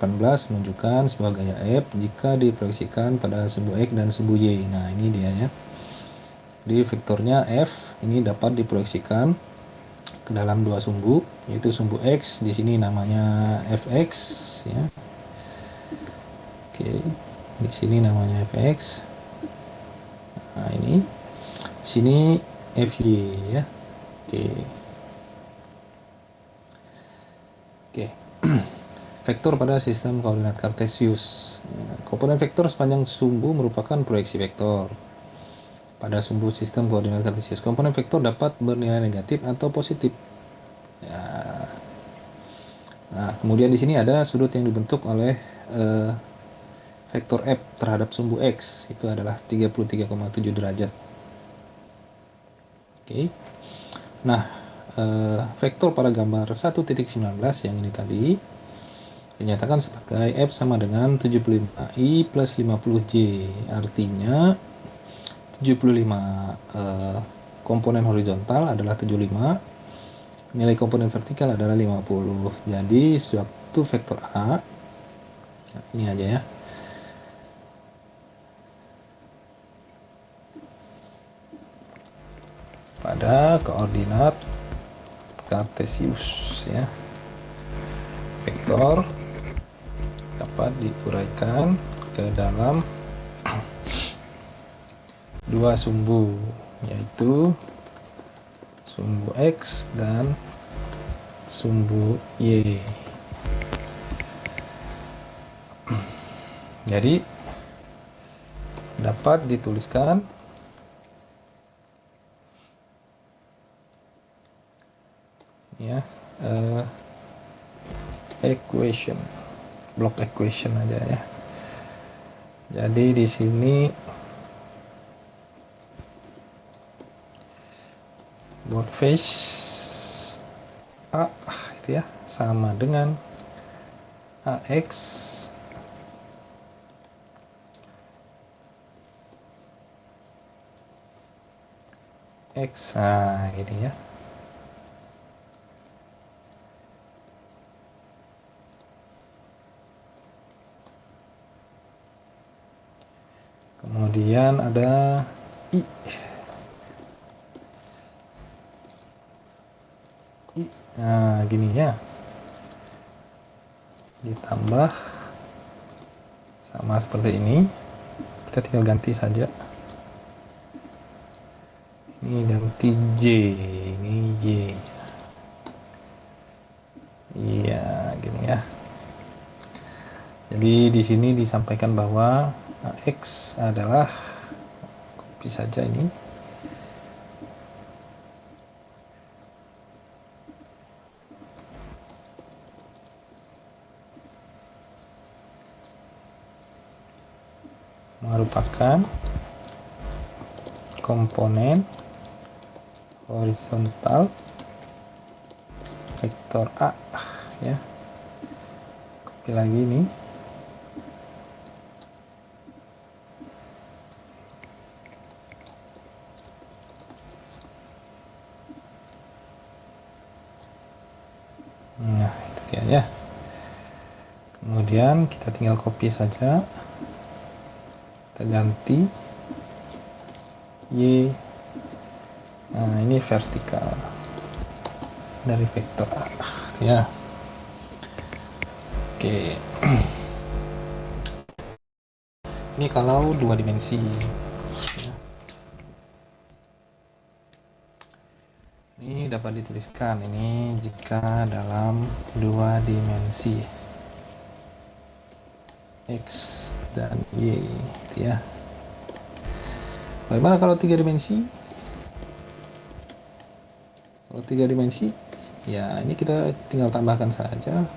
menunjukkan sebuah gaya f jika diproyeksikan pada sumbu x dan sumbu y. Nah, ini dia ya. Jadi vektornya f ini dapat diproyeksikan ke dalam dua sumbu, yaitu sumbu x, di sini namanya fx ya. Oke, di sini namanya fx. Nah, ini sini fy ya. Oke. Vektor pada sistem koordinat kartesius. Komponen vektor sepanjang sumbu merupakan proyeksi vektor pada sumbu sistem koordinat kartesius. Komponen vektor dapat bernilai negatif atau positif. Ya. Nah, kemudian di sini ada sudut yang dibentuk oleh vektor f terhadap sumbu x, itu adalah 33,7 derajat. Oke. Nah, vektor pada gambar 1.19 yang ini tadi dinyatakan sebagai f sama dengan 75i plus 50j. Artinya 75 komponen horizontal adalah 75, nilai komponen vertikal adalah 50. Jadi suatu vektor A, ini aja ya, pada koordinat kartesius ya, vektor dapat diuraikan ke dalam dua sumbu, yaitu sumbu x dan sumbu y. Jadi dapat dituliskan ya, equation, block equation aja ya. Jadi di sini both face A itu ya sama dengan AX X, nah gini ya. Kemudian ada I. Nah, gini ya. Ditambah sama seperti ini. Kita tinggal ganti saja. Ini ganti J, ini Y. Iya, gini ya. Jadi di sini disampaikan bahwa X adalah, copy saja ini, merupakan komponen horizontal vektor A ya. Copy lagi nih. Nah, itu dia ya. Kemudian kita tinggal copy saja, kita ganti Y. Nah, ini vertikal dari vektor arah ya. Oke. Ini kalau 2 dimensi ya. Ini dapat dituliskan ini jika dalam 2 dimensi X dan Y gitu ya. Bagaimana kalau 3 dimensi? Kalau 3 dimensi ya ini kita tinggal tambahkan saja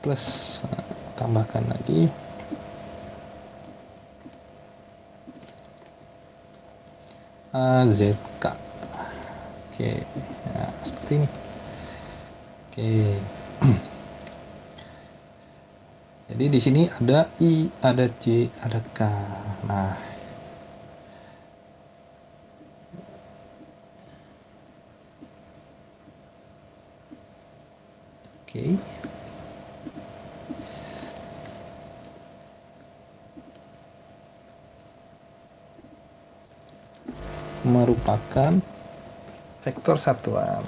plus, tambahkan lagi AZK. Oke, nah, seperti ini. Oke. Jadi di sini ada I, ada C, ada K. Nah, oke. Merupakan vektor satuan.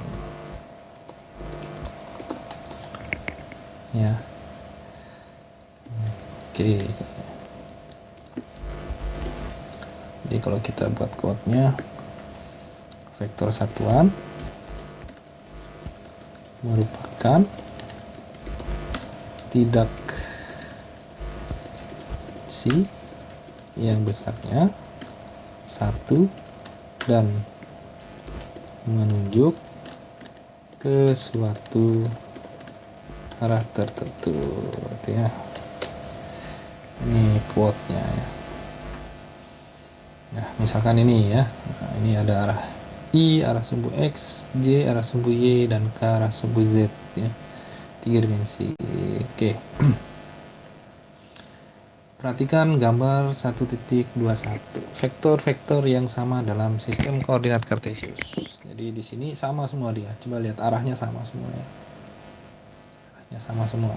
Ya. Oke. Jadi kalau kita buat quote-nya, vektor satuan merupakan tidak si yang besarnya 1 dan menunjuk ke suatu arah tertentu gitu ya. Ini quote-nya ya. Nah, misalkan ini ya. Nah, ini ada arah I, arah sumbu X, J, arah sumbu Y, dan K, arah sumbu Z ya. 3 dimensi. Oke. Perhatikan gambar 1.21. Vektor-vektor yang sama dalam sistem koordinat kartesius. Jadi di sini sama semua dia. Coba lihat arahnya sama semua ya. Arahnya sama semua.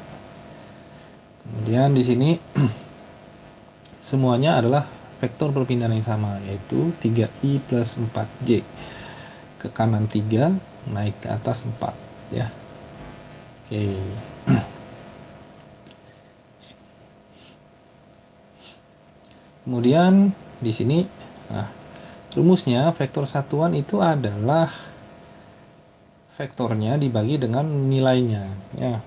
Kemudian di sini semuanya adalah vektor perpindahan yang sama, yaitu 3i plus 4j. Ke kanan 3, naik ke atas 4 ya. Oke. Kemudian di sini nah, rumusnya vektor satuan itu adalah vektornya dibagi dengan nilainya ya.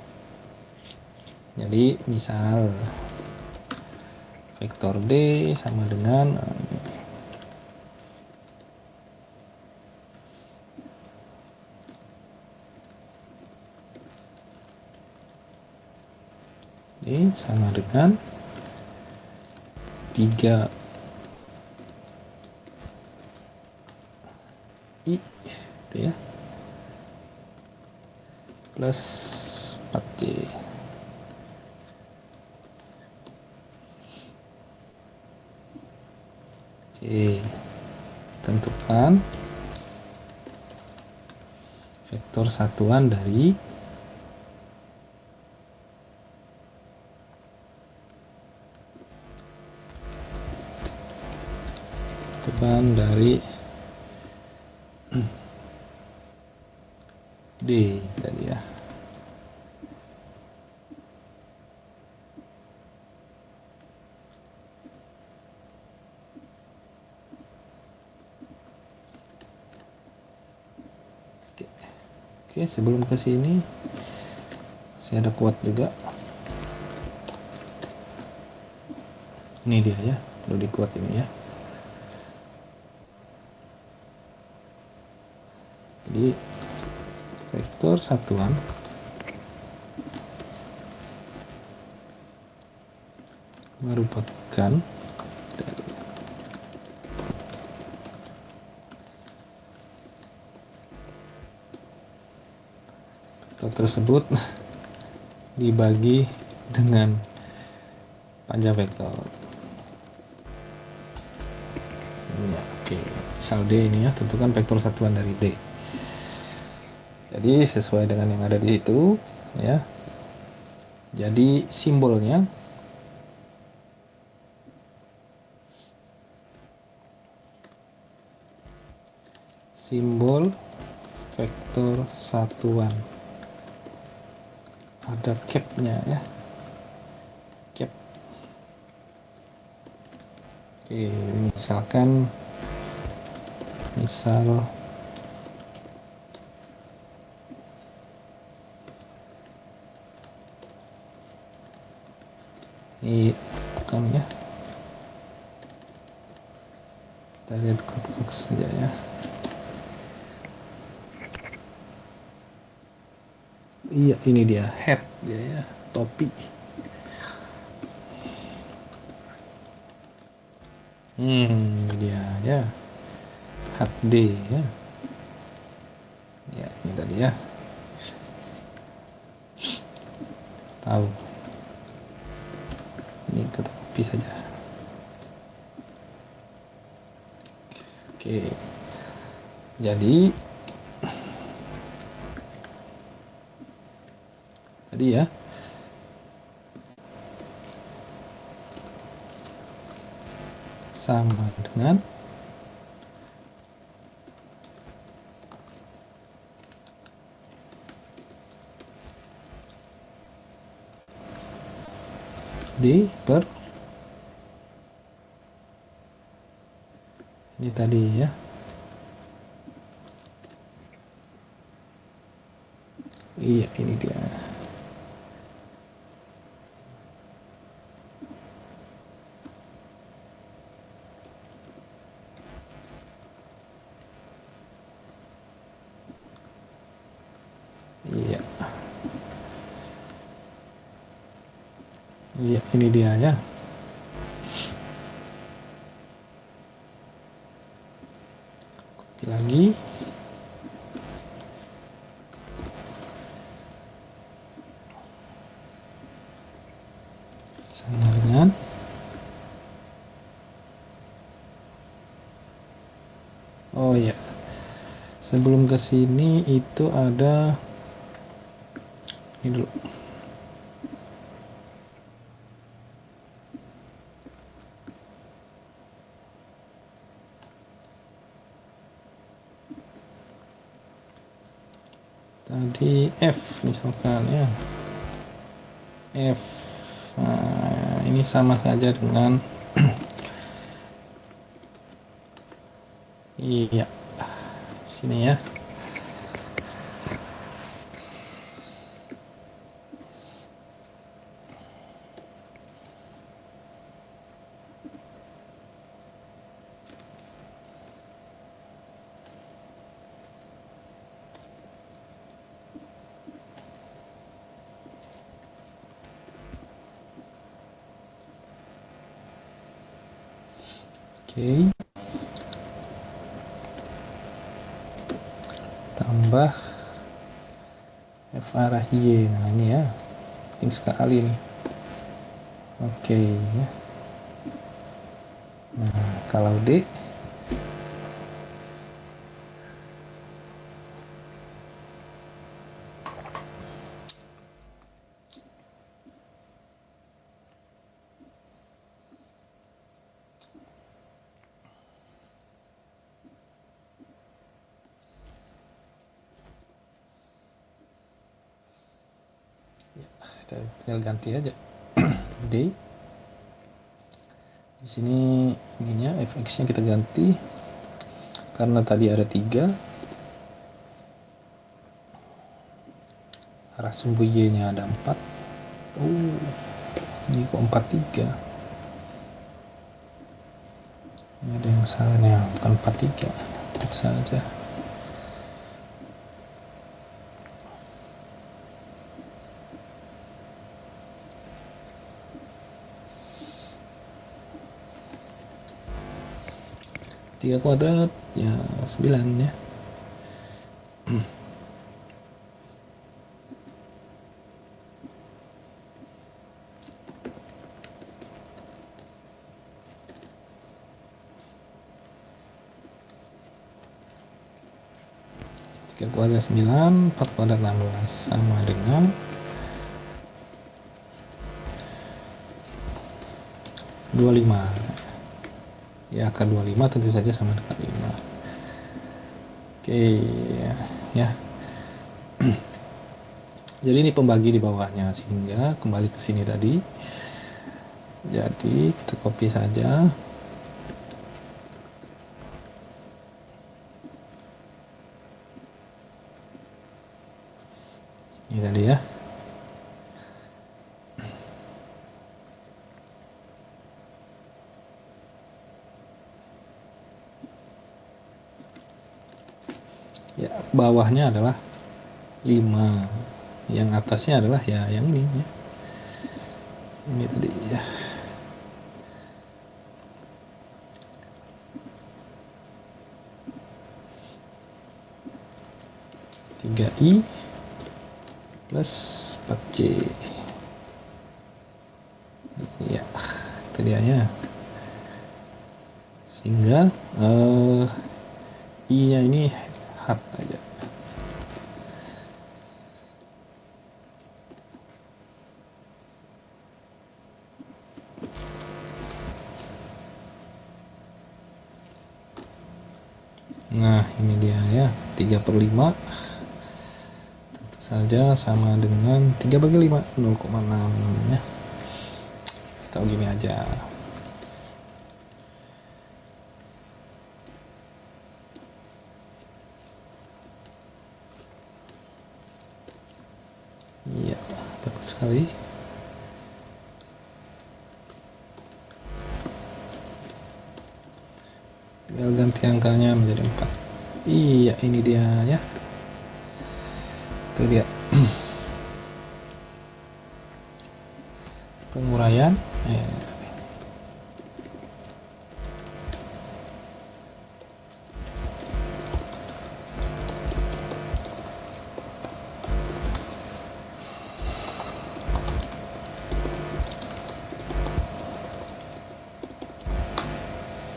Jadi misal vektor D sama dengan D sama dengan 3 I gitu ya, plus 4J. Oke, tentukan vektor satuan dari D tadi ya. Oke, sebelum ke sini saya ada quote juga. Ini dia ya, perlu di quote ini ya. Jadi vektor satuan merupakan vektor tersebut dibagi dengan panjang vektor. Ya. Oke, misal D ini ya, tentukan vektor satuan dari D. Jadi sesuai dengan yang ada di situ ya. Jadi simbolnya simbol vektor satuan, ada capnya ya, cap. Oke, misalkan ini bukan ya, kita lihat kotak saja ya. Iya, ini dia hat ya, topi. Ini dia ya, hat D ya. Ya, ini tadi ya. Tahu. Ini topi saja. Oke. Jadi ya sama dengan D per ini tadi ya. Iya, ini dia. Iya. Iya, ini dia ya. Copy lagi. Sama dengan oh ya. Sebelum ke sini itu ada ini dulu. Tadi F misalkan ya. F. Nah, ini sama saja dengan iya. Sini ya. Oke. Tambah F arah Y. Nah, ini ya. Penting sekali nih. Oke ya. Nah, kalau D kita tinggal ganti aja. D di sini ininya fx-nya kita ganti karena tadi ada 3, arah sumbu y-nya ada 4. Ini kok 43. Ini ada yang salah nih, bukan 43. 4 saja. Tiga kuadrat ya 9 ya. 3 kuadrat 9, 4 kuadrat 16 sama dengan 25. Ya, akar 25 tentu saja sama dengan 5. Oke, ya. Jadi ini pembagi di bawahnya, sehingga kembali ke sini tadi. Jadi kita copy saja. Ini tadi ya. Ya, bawahnya adalah 5. Yang atasnya adalah ya yang ini ya. Ini tadi ya. Tiga I plus 4C. Ya, itu dia ya. Sehingga I-nya ini hard aja. Nah, ini dia ya, 3/5 tentu saja sama dengan 3/5, 0,6 ya. Kita gini aja. Iya, bagus sekali. Tinggal ganti angkanya menjadi 4. Iya, ini dia ya. Itu dia. Penguraian.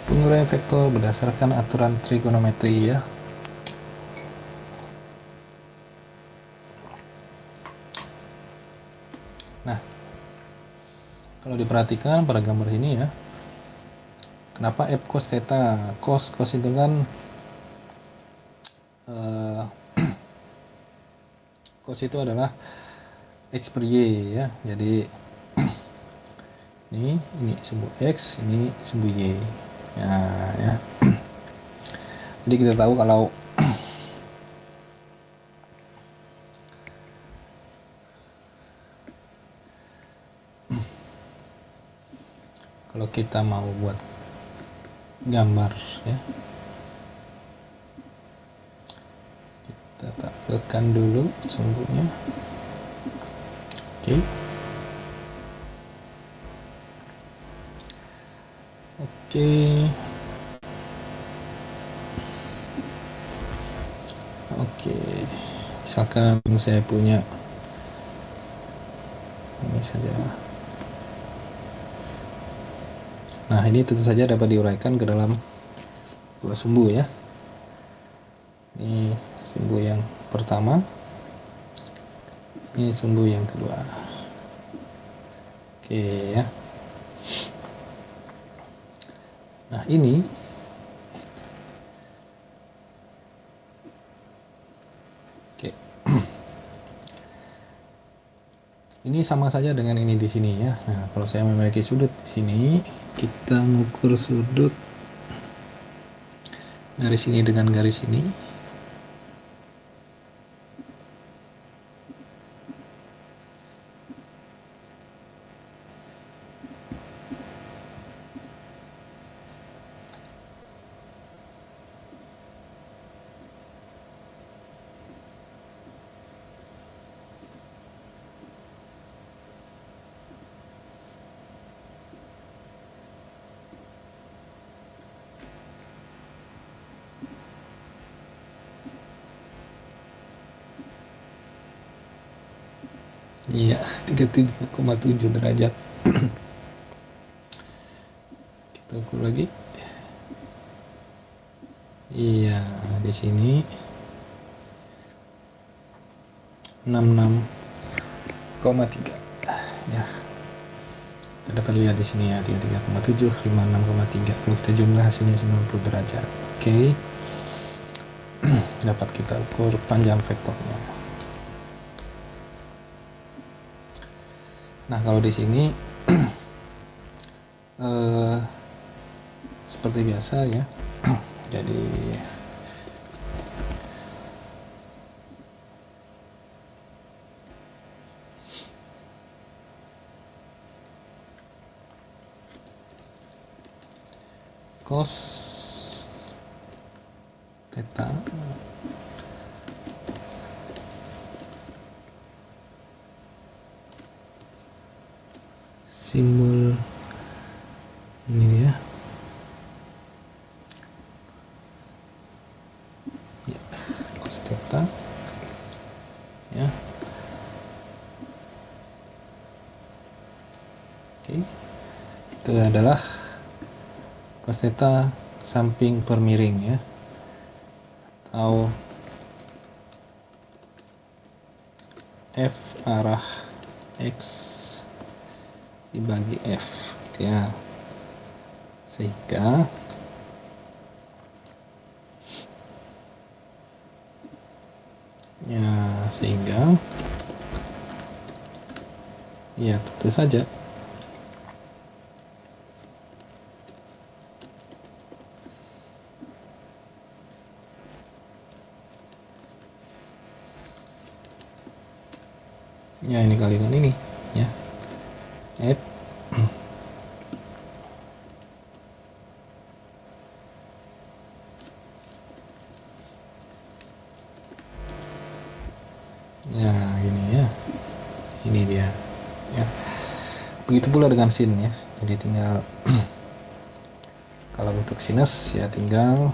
Penguraian vektor berdasarkan aturan trigonometri ya. Nah, kalau diperhatikan pada gambar ini ya, kenapa F cos theta? Cos itu kan cos itu adalah X per Y ya. Jadi ini sumbu X, ini sumbu Y. Nah, ya. Jadi kita tahu kalau kita mau buat gambar ya, kita tampilkan dulu sumbunya. Oke, misalkan saya punya ini saja. Nah, ini tentu saja dapat diuraikan ke dalam dua sumbu ya. Ini sumbu yang pertama, ini sumbu yang kedua. Oke ya. Nah, ini oke. Ini sama saja dengan ini di sini ya. Nah, kalau saya memiliki sudut di sini, kita mengukur sudut dari sini dengan garis ini. Iya, 33,7 derajat. Kita ukur lagi. Iya, di sini 66,3 ya. Kita dapat lihat di sini ya 33,7, 56,3. Kalau kita jumlah hasilnya 90 derajat. Oke. Dapat kita ukur panjang vektornya. Nah, kalau di sini seperti biasa ya. Jadi cos theta simbol ini dia ya, cos theta ya. Oke, itu adalah cos theta samping per miring ya, atau F arah X dibagi F ya, sehingga ya tentu saja ya ini kali dengan ini ya, F ya ini ya, ini dia ya. Begitu pula dengan sin ya, jadi tinggal kalau untuk sinus ya tinggal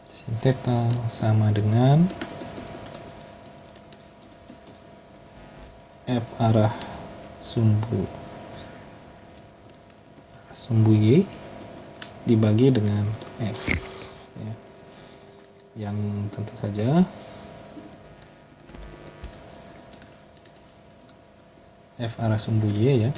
sin theta sama dengan F arah sumbu Y dibagi dengan F ya. Yang tentu saja F arah sumbu Y ya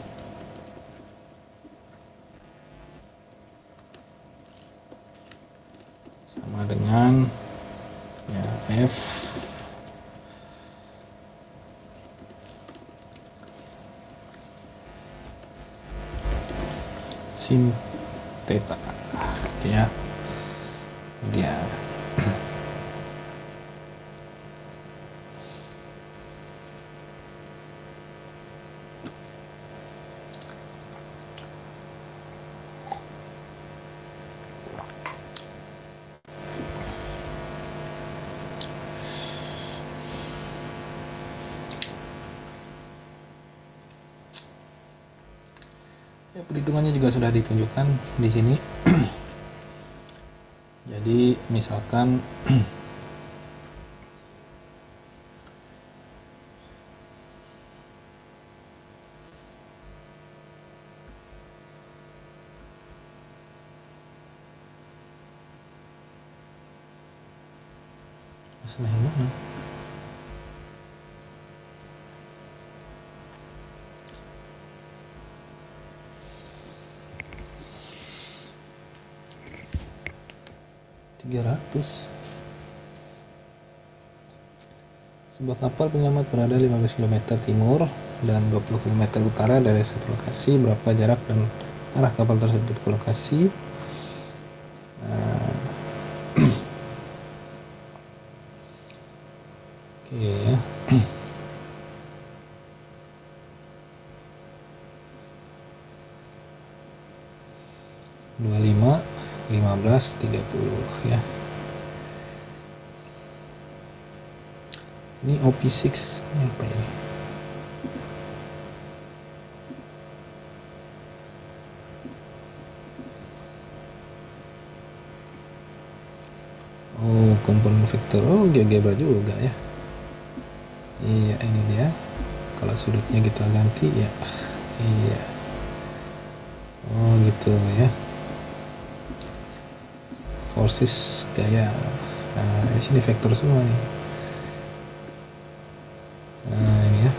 sama dengan ya F sin theta ya dia. Ya, perhitungannya juga sudah ditunjukkan di sini. Jadi misalkan masalah yang mana? Sebuah kapal penyelamat berada 15 km timur dan 20 km utara dari satu lokasi. Berapa jarak dan arah kapal tersebut ke lokasi? Oke ya. 25, 15, 30 ya. Ini OP6 ini apa ini? Oh, komponen vektor. Oh, GeoGebra juga ya. Iya, ini dia. Kalau sudutnya kita ganti ya, iya, oh gitu ya, forces gaya. Nah di sini vektor semua nih. Nah ini ya,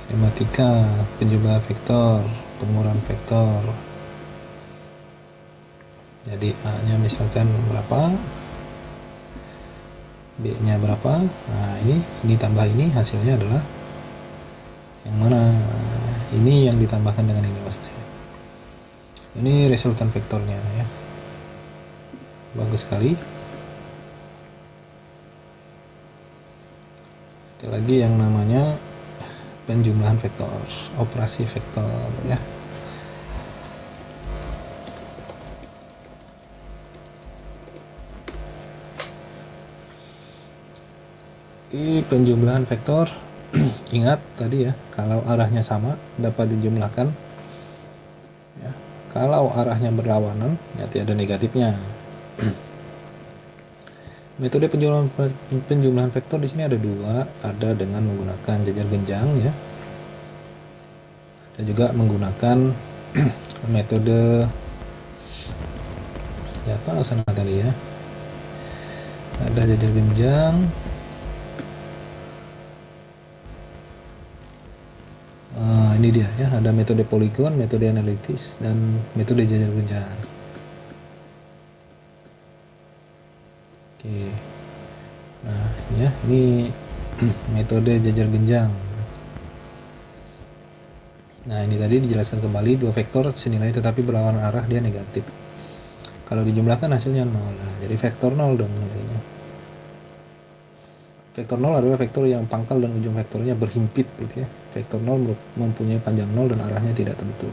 kinematika, penjumlahan vektor, pengurangan vektor. Jadi A nya misalkan berapa, B nya berapa. Nah ini tambah ini, hasilnya adalah yang mana. Ini yang ditambahkan dengan ini maksud saya. Ini resultan vektornya ya, bagus sekali. Ada lagi yang namanya penjumlahan vektor, operasi vektor ya. Di penjumlahan vektor ingat tadi ya, kalau arahnya sama dapat dijumlahkan ya. Kalau arahnya berlawanan ya tidak ada negatifnya. Metode penjumlahan vektor di sini ada dua, ada dengan menggunakan jajar genjang ya, dan juga menggunakan metode apa sana tadi ya, ada jajar genjang. Ini dia ya, ada metode poligon, metode analitis, dan metode jajar genjang. Oke, nah ya ini metode jajar genjang. Nah ini tadi dijelaskan kembali, dua vektor senilai tetapi berlawanan arah dia negatif. Kalau dijumlahkan hasilnya 0. Nah, jadi vektor 0 dong nilainya. Vektor 0 adalah vektor yang pangkal dan ujung vektornya berhimpit gitu ya. Vektor 0 mempunyai panjang 0 dan arahnya tidak tentu.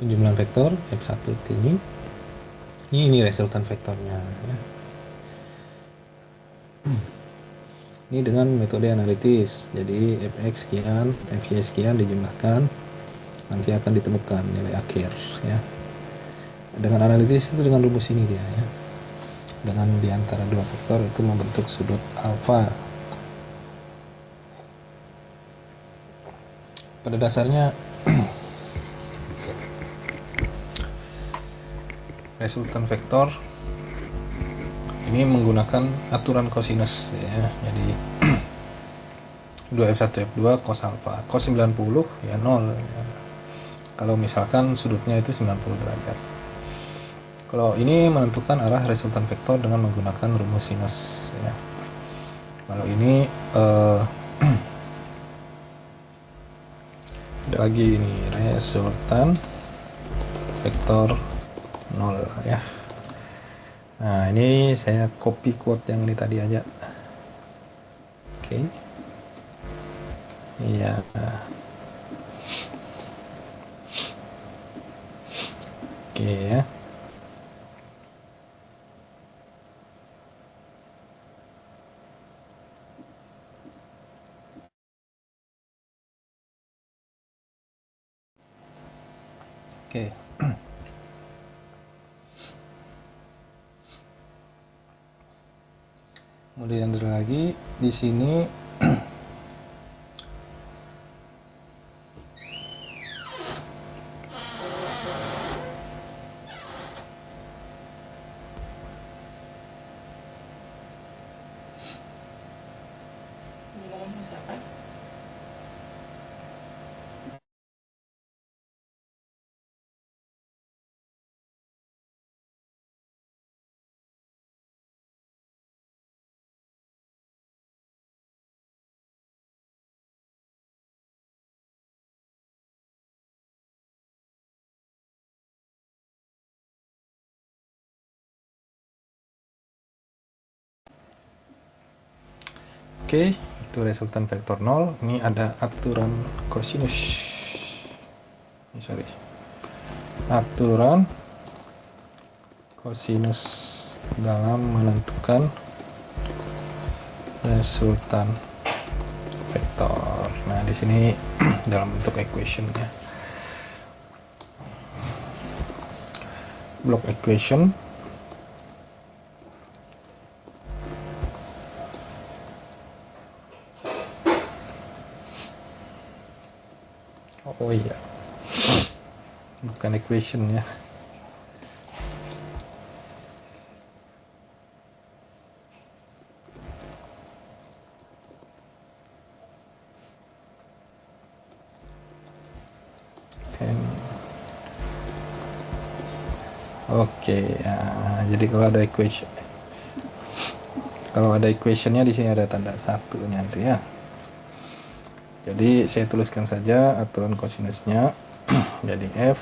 Penjumlahan vektor F1 ini resultan vektornya ya. Ini dengan metode analitis. Jadi fx sekian, fy sekian dijumlahkan, nanti akan ditemukan nilai akhir ya. Dengan analitis itu dengan rumus ini dia ya. Dengan diantara dua vektor itu membentuk sudut alfa. Pada dasarnya resultan vektor ini menggunakan aturan cosinus ya. Jadi 2f1 f2 cos alfa, cos 90 ya 0 ya. Kalau misalkan sudutnya itu 90 derajat. Kalau ini menentukan arah resultan vektor dengan menggunakan rumus sinus ya. Kalau ini ada lagi ini resultan vektor 0 ya. Nah ini saya copy quote yang ini tadi aja. Oke. Iya. Oke ya. Oke. Kemudian ada lagi di sini oke, itu resultan vektor 0. Ini ada aturan cosinus. Aturan cosinus dalam menentukan resultan vektor. Nah, di sini dalam bentuk equation ya. block equation. Oh iya, bukan equation ya. Oke, ya, jadi kalau ada equationnya di sini ada tanda satunya nanti ya. Jadi saya tuliskan saja aturan kosinusnya. Jadi F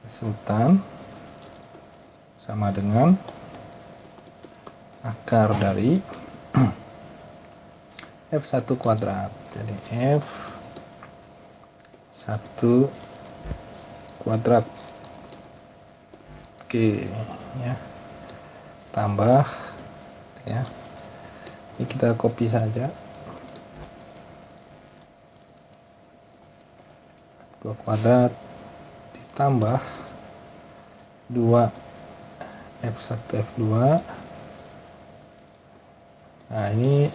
resultan sama dengan akar dari F1 kuadrat. Jadi F1 kuadrat. Oke ya, tambah ya, ini kita copy saja, 2 kuadrat ditambah 2 F1 F2. Nah ini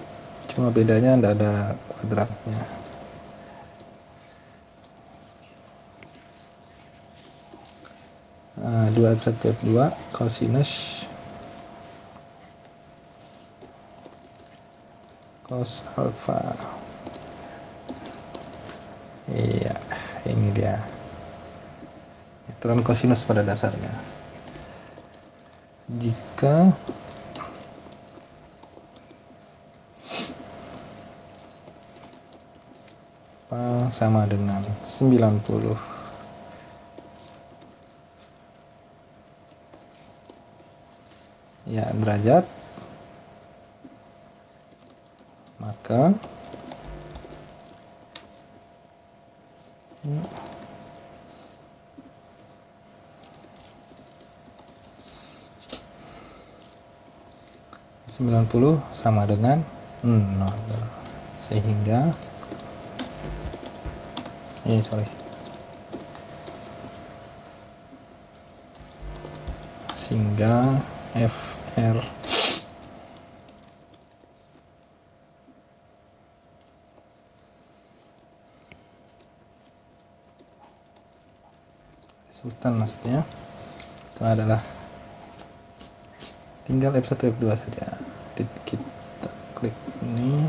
cuma bedanya tidak ada kuadratnya. Nah, 2 F1 F2 cosinus cos alpha. Iya, ini dia aturan kosinus pada dasarnya. Jika sama dengan 90 ya derajat, maka sembilan puluh sama dengan 0, sehingga sehingga FR resultan maksudnya itu adalah, tinggal F1 F2 saja. Jadi kita klik ini,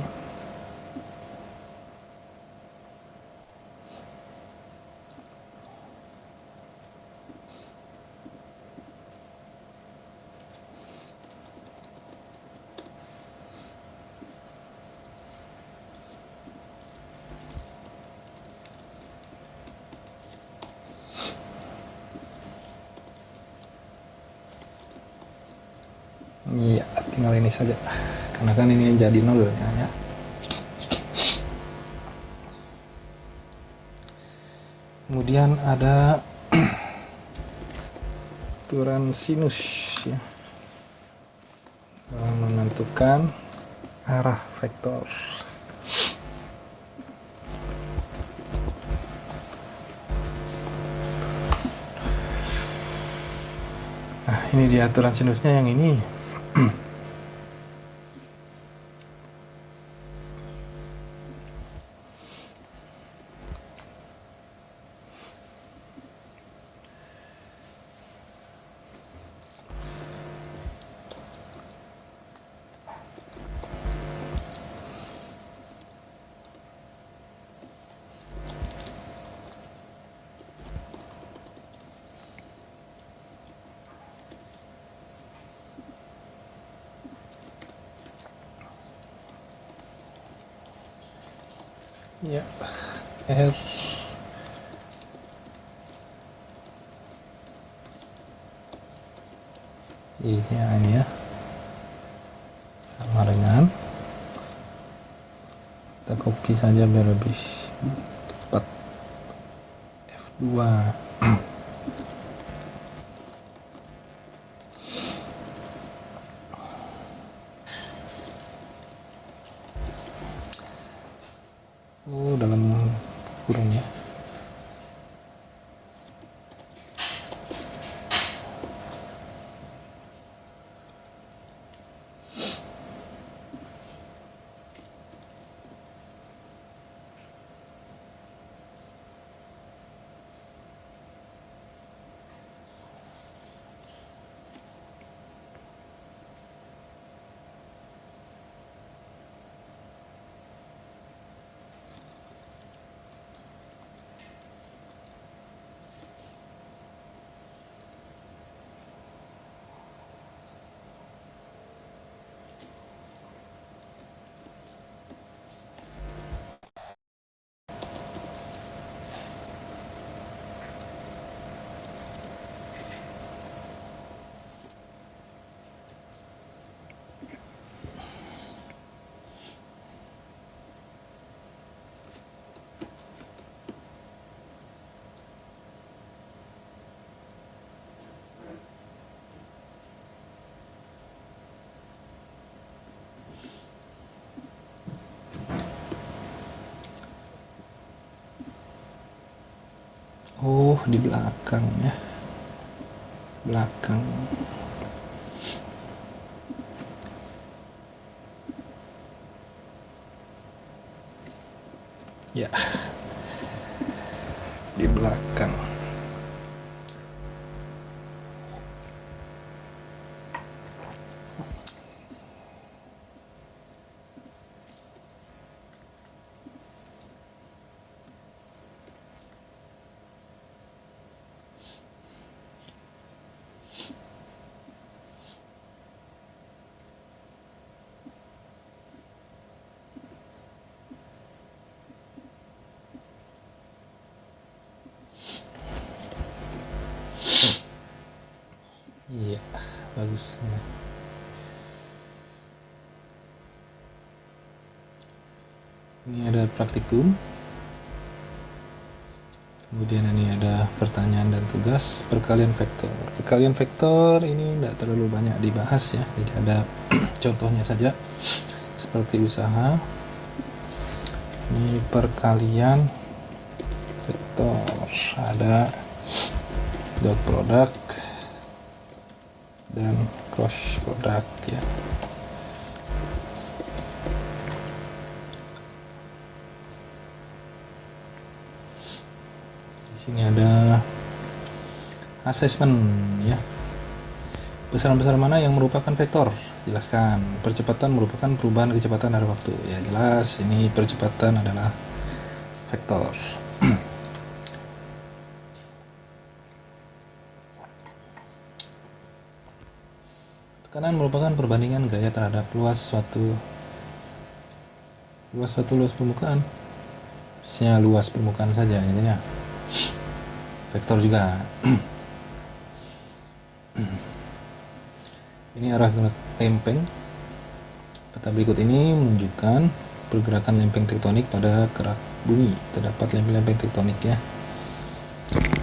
iya tinggal ini saja karena kan ini jadi 0 ya. Kemudian ada aturan sinus ya, dalam menentukan arah vektor. Nah ini dia aturan sinusnya yang ini. Ya, R ini ya, sama dengan, kita copy saja biar lebih cepat, F2 dalam kurung ya. Oh, di belakang ya. Belakang. Ya, di belakang. Iya, bagusnya. Ini ada praktikum. Kemudian ini ada pertanyaan dan tugas perkalian vektor. Perkalian vektor ini tidak terlalu banyak dibahas ya. Jadi ada contohnya saja seperti usaha. Ini perkalian vektor, ada dot product dan cross product ya. Di sini ada assessment ya. Besaran-besaran mana yang merupakan vektor? Jelaskan. Percepatan merupakan perubahan kecepatan dari waktu. Ya jelas, ini percepatan adalah vektor. Tekanan merupakan perbandingan gaya terhadap luas permukaan. Biasanya luas permukaan saja intinya. Vektor juga. Ini arah gerak lempeng. Peta berikut ini menunjukkan pergerakan lempeng tektonik pada kerak bumi. Terdapat lempeng-lempeng tektonik ya.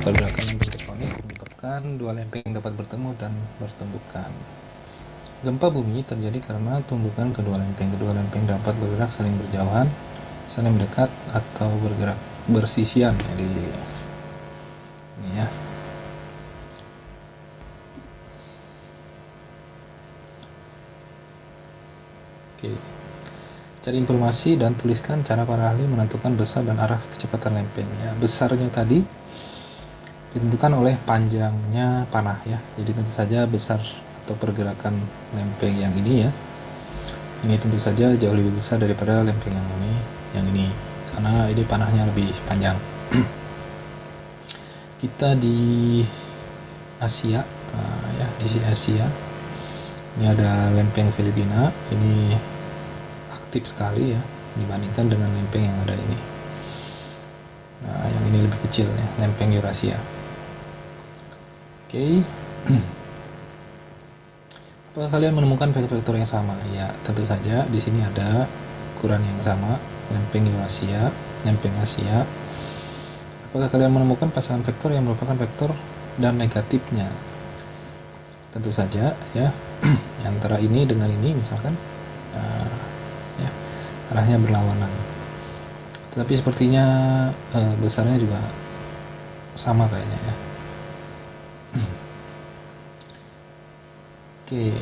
Pergerakan lempeng tektonik menyebabkan dua lempeng dapat bertemu dan bertembukan. Gempa bumi terjadi karena tumbukan kedua lempeng. Kedua lempeng dapat bergerak saling berjauhan, saling mendekat, atau bergerak bersisian. Jadi ini ya. Oke. Cari informasi dan tuliskan cara para ahli menentukan besar dan arah kecepatan lempeng. Ya, besarnya tadi ditentukan oleh panjangnya panah ya. Jadi tentu saja besar atau pergerakan lempeng yang ini ya. Ini tentu saja jauh lebih besar daripada lempeng yang ini karena ini panahnya lebih panjang. Kita di Asia ya, di Asia. Ini ada lempeng Filipina, ini aktif sekali ya dibandingkan dengan lempeng yang ada ini. Nah, yang ini lebih kecil ya, lempeng Eurasia. Oke. Apakah kalian menemukan vektor-vektor yang sama? Ya, tentu saja di sini ada ukuran yang sama, lempeng Eurasia, lempeng Asia. Apakah kalian menemukan pasangan vektor yang merupakan vektor dan negatifnya? Tentu saja ya, antara ini dengan ini misalkan ya, arahnya berlawanan. Tetapi sepertinya besarnya juga sama kayaknya ya. Oke,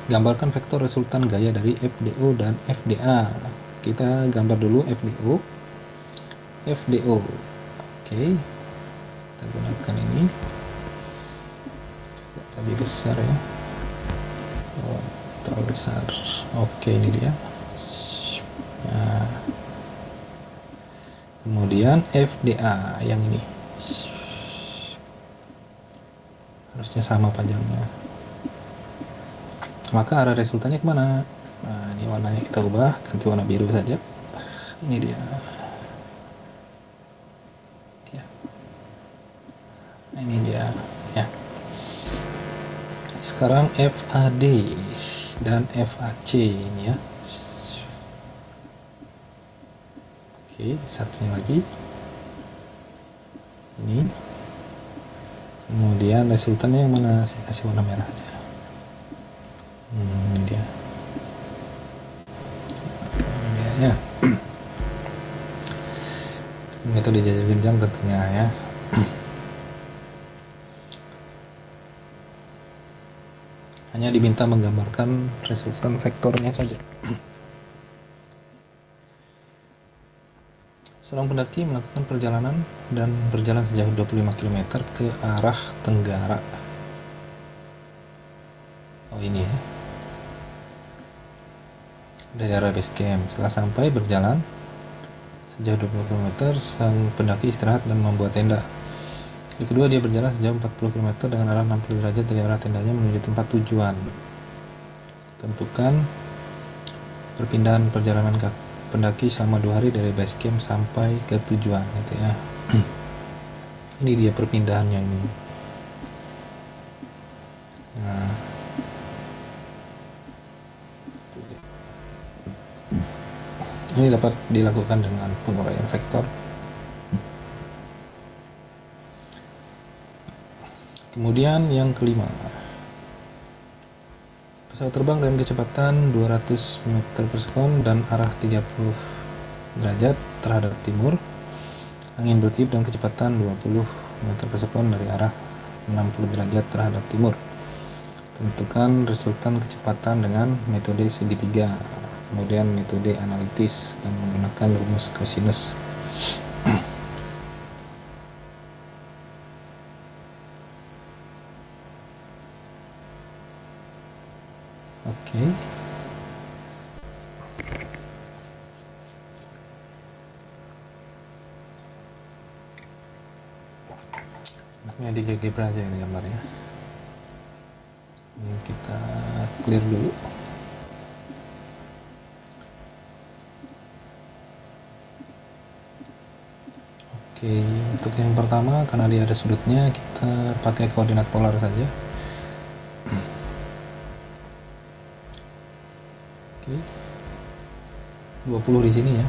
gambarkan vektor resultan gaya dari FDO dan FDA. Kita gambar dulu FDO. Oke, kita gunakan ini. Lebih besar ya. Oh, terlalu besar. Oke, ini dia. Nah, kemudian FDA yang ini harusnya sama panjangnya. Maka arah resultannya kemana? Nah, ini warnanya kita ubah, ganti warna biru saja. Ini dia. Ya. Ini dia. Ya. Sekarang FAD dan FAC ini ya. Oke, satunya lagi. Ini. Kemudian resultannya yang mana? Saya kasih warna merah aja. Ini dia. Ya. Metode jajak jenjang tentunya ya. hanya diminta menggambarkan resultan vektornya saja. Seorang pendaki melakukan perjalanan dan berjalan sejauh 25 km ke arah tenggara. Oh ini ya, dari arah base camp. Setelah sampai berjalan sejauh 20 km, sang pendaki istirahat dan membuat tenda. Yang kedua, dia berjalan sejauh 40 km dengan arah 60 derajat dari arah tendanya menuju tempat tujuan. Tentukan perpindahan perjalanan pendaki selama 2 hari dari base camp sampai ke tujuan, gitu ya. Ini dia perpindahannya ini. Nah, ini dapat dilakukan dengan penguraian vektor. Kemudian yang kelima, pesawat terbang dengan kecepatan 200 meter per sekon dan arah 30 derajat terhadap timur. Angin bertiup dengan kecepatan 20 meter per sekon dari arah 60 derajat terhadap timur. Tentukan resultan kecepatan dengan metode segitiga, kemudian metode analitis dan menggunakan rumus cosinus. Oke. Enaknya di GeoGebra aja ini gambarnya. Ini kita clear dulu. Oke, untuk yang pertama karena dia ada sudutnya, kita pakai koordinat polar saja. Oke. 20 di sini ya.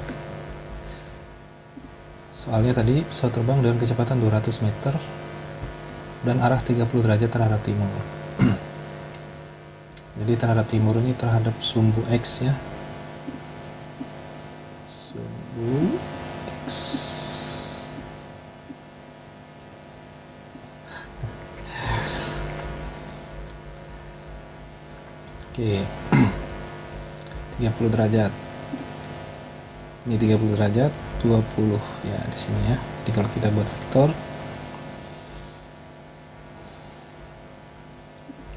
Soalnya tadi pesawat terbang dengan kecepatan 200 meter dan arah 30 derajat terhadap timur. Jadi terhadap timur ini terhadap sumbu X ya. Sumbu X. Oke. 30 derajat. Ini 30 derajat, 20 ya di sini ya. Jadi kalau kita buat vektor.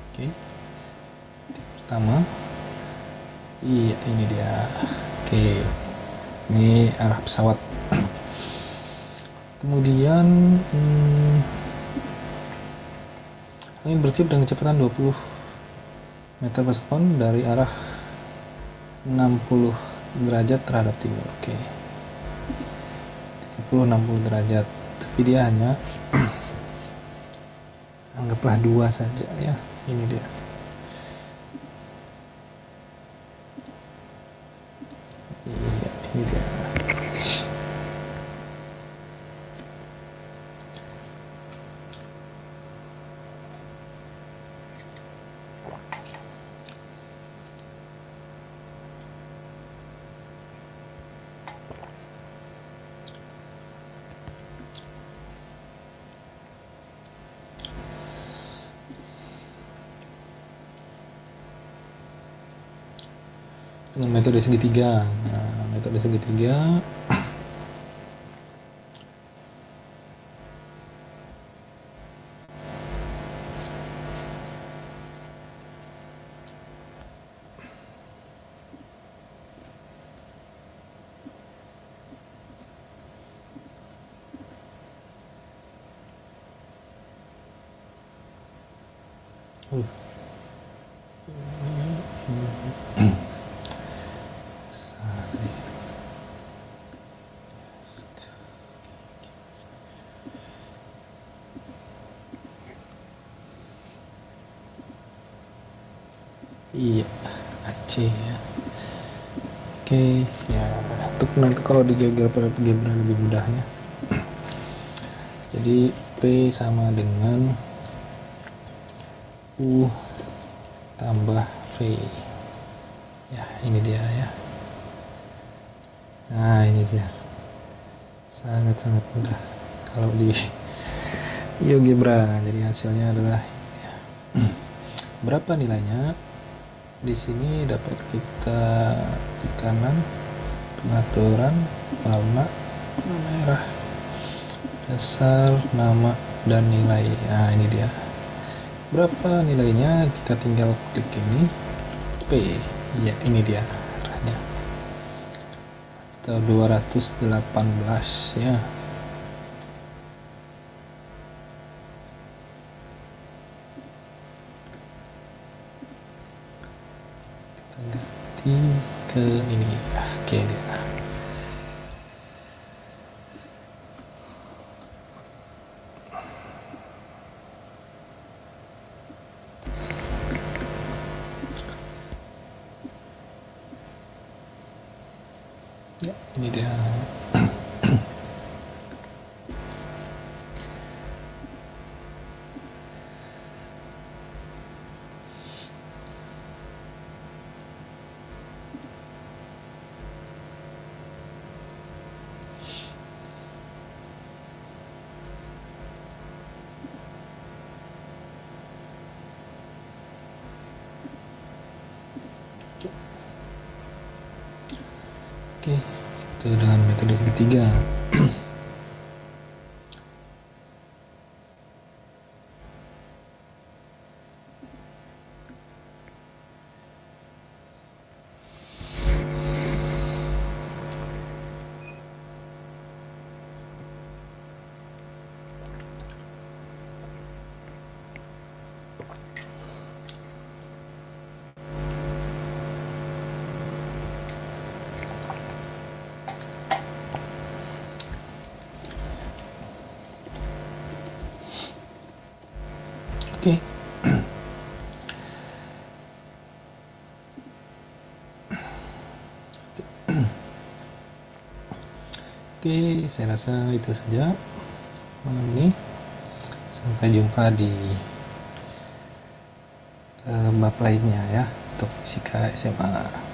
Oke. Pertama. Iya, ini dia. Oke. Ini arah pesawat. Kemudian angin bertiup dengan kecepatan 20 meter per sekon dari arah 60 derajat terhadap timur. Oke. 30-60 derajat. Tapi dia hanya anggaplah 2 saja ya. Ini dia. Iya, ini dia. Dengan metode segitiga. Nah, metode segitiga iya Aceh ya. Oke ya, untuk nanti kalau di GeoGebra lebih mudahnya. Jadi P sama dengan U tambah V ya, ini dia ya. Nah ini dia, sangat-sangat mudah kalau di GeoGebra. Jadi hasilnya adalah Berapa nilainya? Di sini dapat kita di kanan pengaturan, warna merah, dasar, nama, dan nilai. Nah, ini dia. Berapa nilainya? Kita tinggal klik ini P. Ya, ini dia arahnya. Atau 218 ya. Kita ganti ke ini. Oke dia. Ya, ini dia. Oke, itu dengan metode segitiga. Oke. Oke, saya rasa itu saja malam ini. Sampai jumpa di bab lainnya ya untuk fisika SMA.